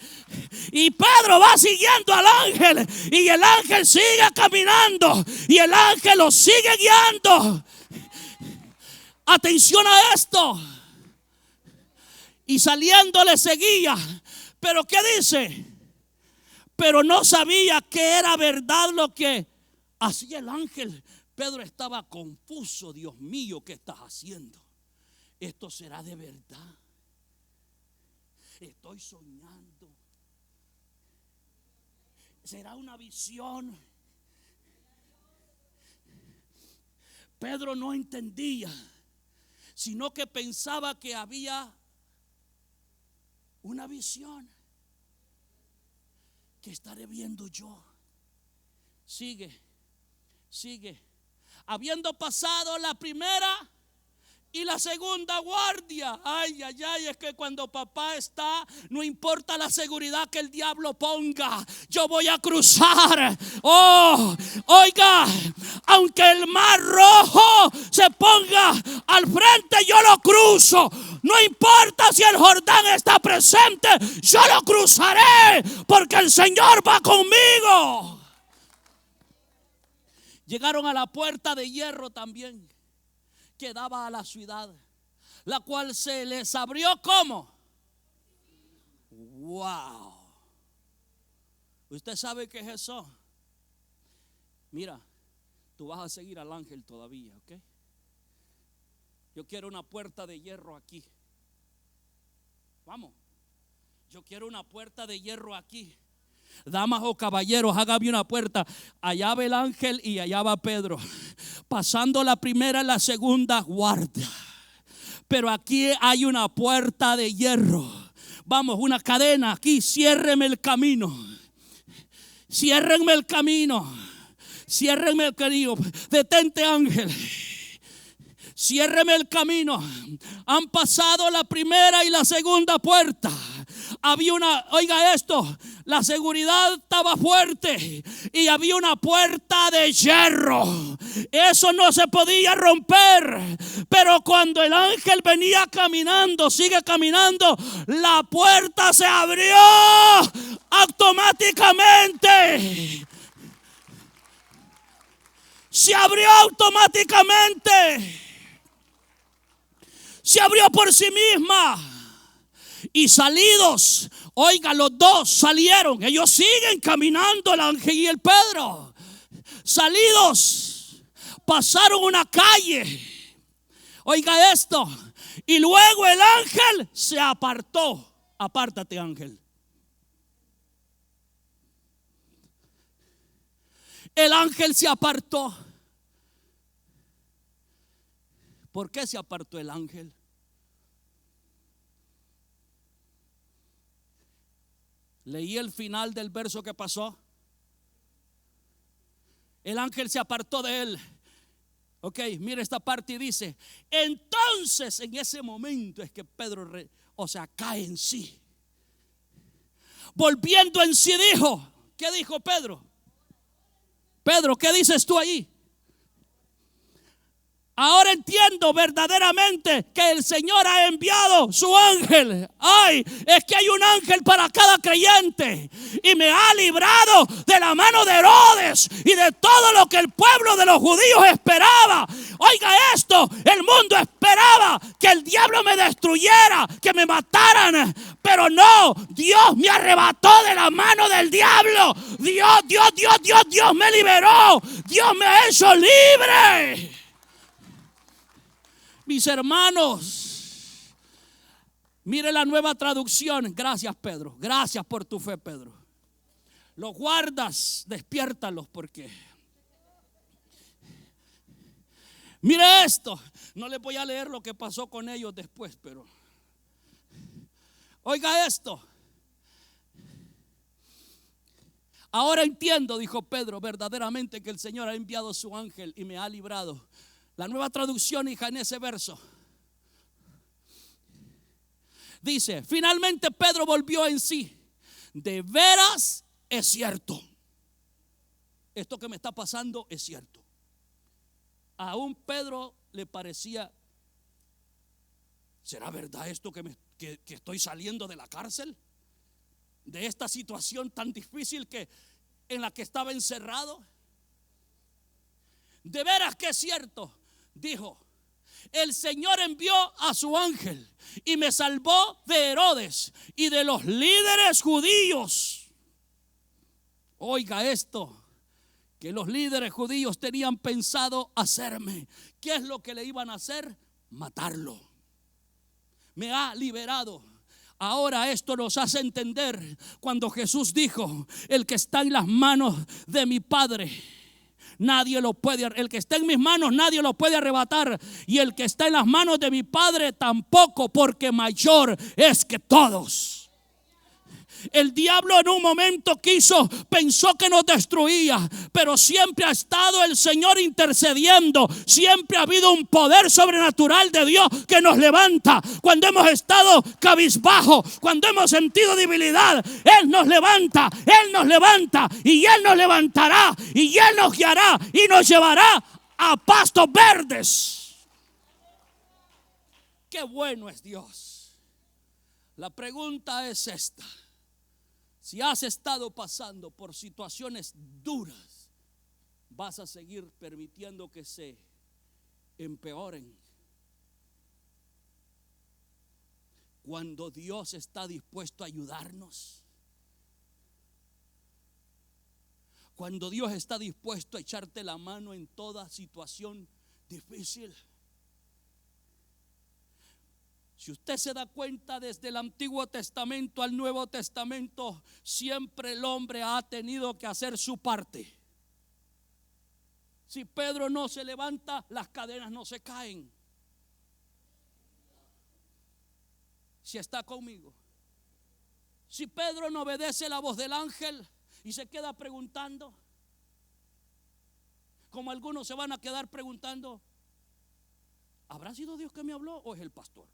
Y Pedro va siguiendo al ángel y el ángel sigue caminando y el ángel lo sigue guiando. Atención a esto. Y saliendo le seguía. Pero ¿qué dice? Pero no sabía que era verdad lo que hacía el ángel. Pedro estaba confuso. Dios mío, ¿qué estás haciendo? ¿Esto será de verdad? Estoy soñando. ¿Será una visión? Pedro no entendía, sino que pensaba que había una visión. ¿Qué estaré viendo yo? Sigue. Habiendo pasado la primera y la segunda guardia. Ay, es que cuando papá está, no importa la seguridad que el diablo ponga, yo voy a cruzar. Oh, oiga, aunque el mar rojo se ponga al frente, yo lo cruzo. No importa si el Jordán está presente, yo lo cruzaré, porque el Señor va conmigo. Llegaron a la puerta de hierro también, que daba a la ciudad, la cual se les abrió como. Wow. ¿Usted sabe qué es eso? Mira, tú vas a seguir al ángel todavía, ¿ok? Yo quiero una puerta de hierro aquí. Vamos. Yo quiero una puerta de hierro aquí. Damas o caballeros, hágame una puerta. Allá va el ángel y allá va Pedro, pasando la primera y la segunda guardia. Pero aquí hay una puerta de hierro. Vamos, una cadena aquí. Ciérreme el camino. Ciérrenme el camino. Ciérrenme el camino. Detente, ángel. Ciérreme el camino. Han pasado la primera y la segunda puerta. Había una, oiga esto, la seguridad estaba fuerte y había una puerta de hierro. Eso no se podía romper. Pero cuando el ángel venía caminando, sigue caminando, la puerta se abrió automáticamente. Se abrió automáticamente. Se abrió por sí misma. Y salidos, oiga, los dos salieron. Ellos siguen caminando, el ángel y el Pedro. Salidos, pasaron una calle. Oiga esto. Y luego el ángel se apartó. Apártate, ángel. El ángel se apartó. ¿Por qué se apartó el ángel? Leí el final del verso que pasó. El ángel se apartó de él. Ok, mira esta parte y dice: entonces en ese momento es que Pedro, cae en sí. Volviendo en sí dijo. ¿Qué dijo Pedro? Pedro, ¿qué dices tú ahí? Ahora entiendo verdaderamente que el Señor ha enviado su ángel. Ay, es que hay un ángel para cada creyente. Y me ha librado de la mano de Herodes y de todo lo que el pueblo de los judíos esperaba. Oiga esto, el mundo esperaba que el diablo me destruyera, que me mataran. Pero no, Dios me arrebató de la mano del diablo. Dios me liberó. Dios me ha hecho libre. Mis hermanos, mire la Nueva Traducción. Gracias, Pedro. Gracias por tu fe, Pedro. Los guardas, despiértalos porque. Mire esto. No les voy a leer lo que pasó con ellos después, pero oiga esto. Ahora entiendo, dijo Pedro, verdaderamente que el Señor ha enviado su ángel y me ha librado La Nueva Traducción, hija, en ese verso dice: finalmente Pedro volvió en sí. De veras es cierto. Esto que me está pasando es cierto. Aún Pedro le parecía: ¿será verdad esto que estoy saliendo de la cárcel? De esta situación tan difícil en la que estaba encerrado. De veras que es cierto, dijo. El Señor envió a su ángel y me salvó de Herodes y de los líderes judíos. Oiga esto, que los líderes judíos tenían pensado hacerme. ¿Qué es lo que le iban a hacer? Matarlo. Me ha liberado. Ahora esto nos hace entender cuando Jesús dijo: el que está en las manos de mi Padre, nadie lo puede, el que está en mis manos nadie lo puede arrebatar, y el que está en las manos de mi Padre tampoco, porque mayor es que todos. El diablo en un momento pensó que nos destruía, pero siempre ha estado el Señor intercediendo. Siempre ha habido un poder sobrenatural de Dios que nos levanta. Cuando hemos estado cabizbajo, cuando hemos sentido debilidad, Él nos levanta y Él nos levantará y Él nos guiará y nos llevará a pastos verdes. Qué bueno es Dios. La pregunta es esta: si has estado pasando por situaciones duras, ¿vas a seguir permitiendo que se empeoren? Cuando Dios está dispuesto a ayudarnos, cuando Dios está dispuesto a echarte la mano en toda situación difícil. Si usted se da cuenta, desde el Antiguo Testamento al Nuevo Testamento, siempre el hombre ha tenido que hacer su parte. Si Pedro no se levanta, las cadenas no se caen. Si está conmigo. Si Pedro no obedece la voz del ángel y se queda preguntando, como algunos se van a quedar preguntando: ¿habrá sido Dios que me habló o es el pastor?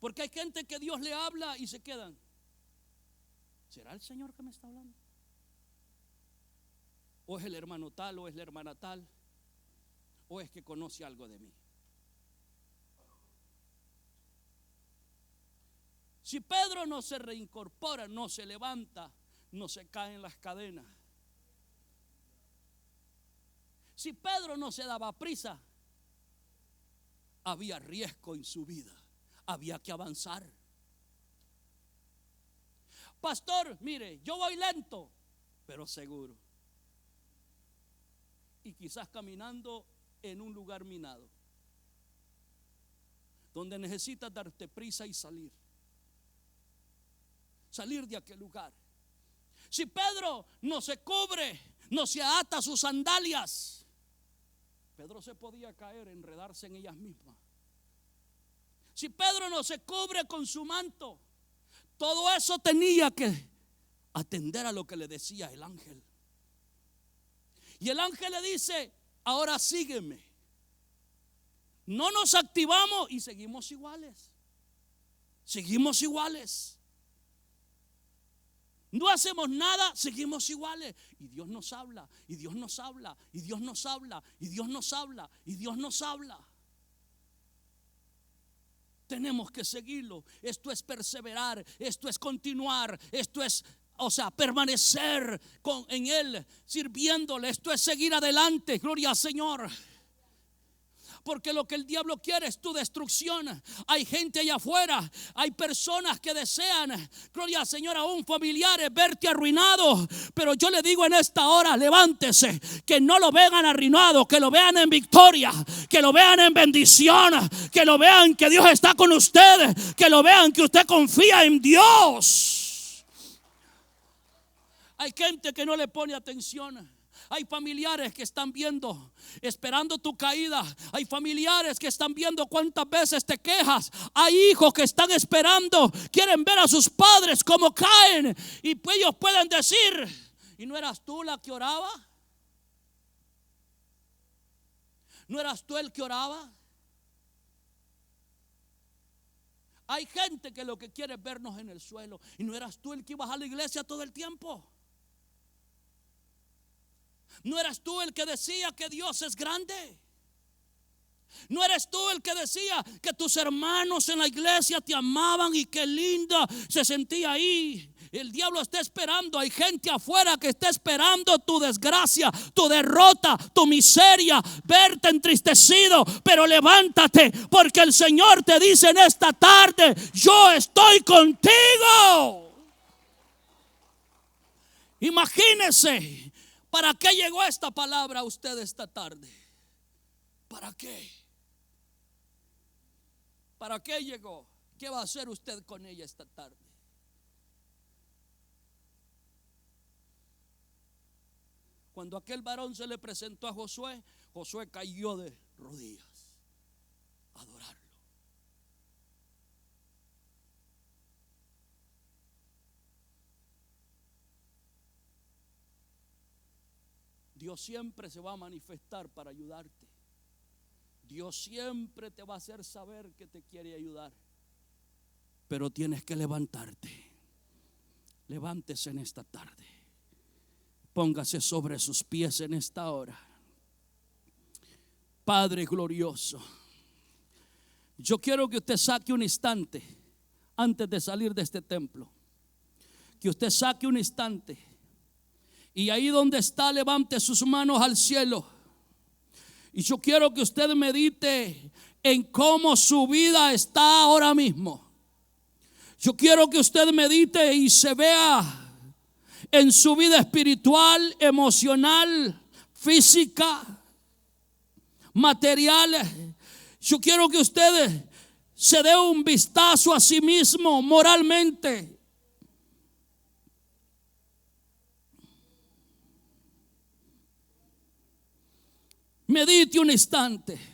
Porque hay gente que Dios le habla y se quedan: ¿será el Señor que me está hablando? ¿O es el hermano tal o es la hermana tal? ¿O es que conoce algo de mí? Si Pedro no se reincorpora, no se levanta, no se caen las cadenas. Si Pedro no se daba prisa, había riesgo en su vida. Había que avanzar. Pastor, mire, yo voy lento, pero seguro. Y quizás caminando en un lugar minado, donde necesitas darte prisa y salir de aquel lugar. Si Pedro no se cubre, no se ata sus sandalias, Pedro se podía caer, enredarse en ellas mismas. Si Pedro no se cubre con su manto, todo eso tenía que atender a lo que le decía el ángel. Y el ángel le dice: ahora sígueme. No nos activamos y seguimos iguales. Seguimos iguales. No hacemos nada, seguimos iguales. Y Dios nos habla, y Dios nos habla, y Dios nos habla, y Dios nos habla, y Dios nos habla. Tenemos que seguirlo. Esto es perseverar, esto es continuar, esto es, permanecer en Él, sirviéndole. Esto es seguir adelante. Gloria al Señor. Porque lo que el diablo quiere es tu destrucción. Hay gente allá afuera, hay personas que desean, gloria al Señor, aún familiares, verte arruinado. Pero yo le digo en esta hora: levántese, que no lo vean arruinado, que lo vean en victoria, que lo vean en bendición, que lo vean que Dios está con ustedes, que lo vean que usted confía en Dios. Hay gente que no le pone atención. Hay familiares que están viendo, esperando tu caída. Hay familiares que están viendo cuántas veces te quejas. Hay hijos que están esperando, quieren ver a sus padres cómo caen. Y pues ellos pueden decir: ¿y no eras tú la que oraba? ¿No eras tú el que oraba? Hay gente que lo que quiere es vernos en el suelo. ¿Y no eras tú el que ibas a la iglesia todo el tiempo? ¿No eras tú el que decía que Dios es grande? ¿No eres tú el que decía que tus hermanos en la iglesia te amaban y qué linda se sentía ahí? El diablo está esperando. Hay gente afuera que está esperando tu desgracia, tu derrota, tu miseria, verte entristecido. Pero levántate, porque el Señor te dice en esta tarde: yo estoy contigo. Imagínese, ¿para qué llegó esta palabra a usted esta tarde? ¿Para qué? ¿Para qué llegó? ¿Qué va a hacer usted con ella esta tarde? Cuando aquel varón se le presentó a Josué, Josué cayó de rodillas a adorarlo. Dios siempre se va a manifestar para ayudarte. Dios siempre te va a hacer saber que te quiere ayudar. Pero tienes que levantarte. Levántese en esta tarde. Póngase sobre sus pies en esta hora. Padre glorioso, yo quiero que usted saque un instante antes de salir de este templo. Que usted saque un instante y ahí donde está, levante sus manos al cielo. Y yo quiero que usted medite en cómo su vida está ahora mismo. Yo quiero que usted medite y se vea en su vida espiritual, emocional, física, material. Yo quiero que usted se dé un vistazo a sí mismo moralmente. Medite un instante.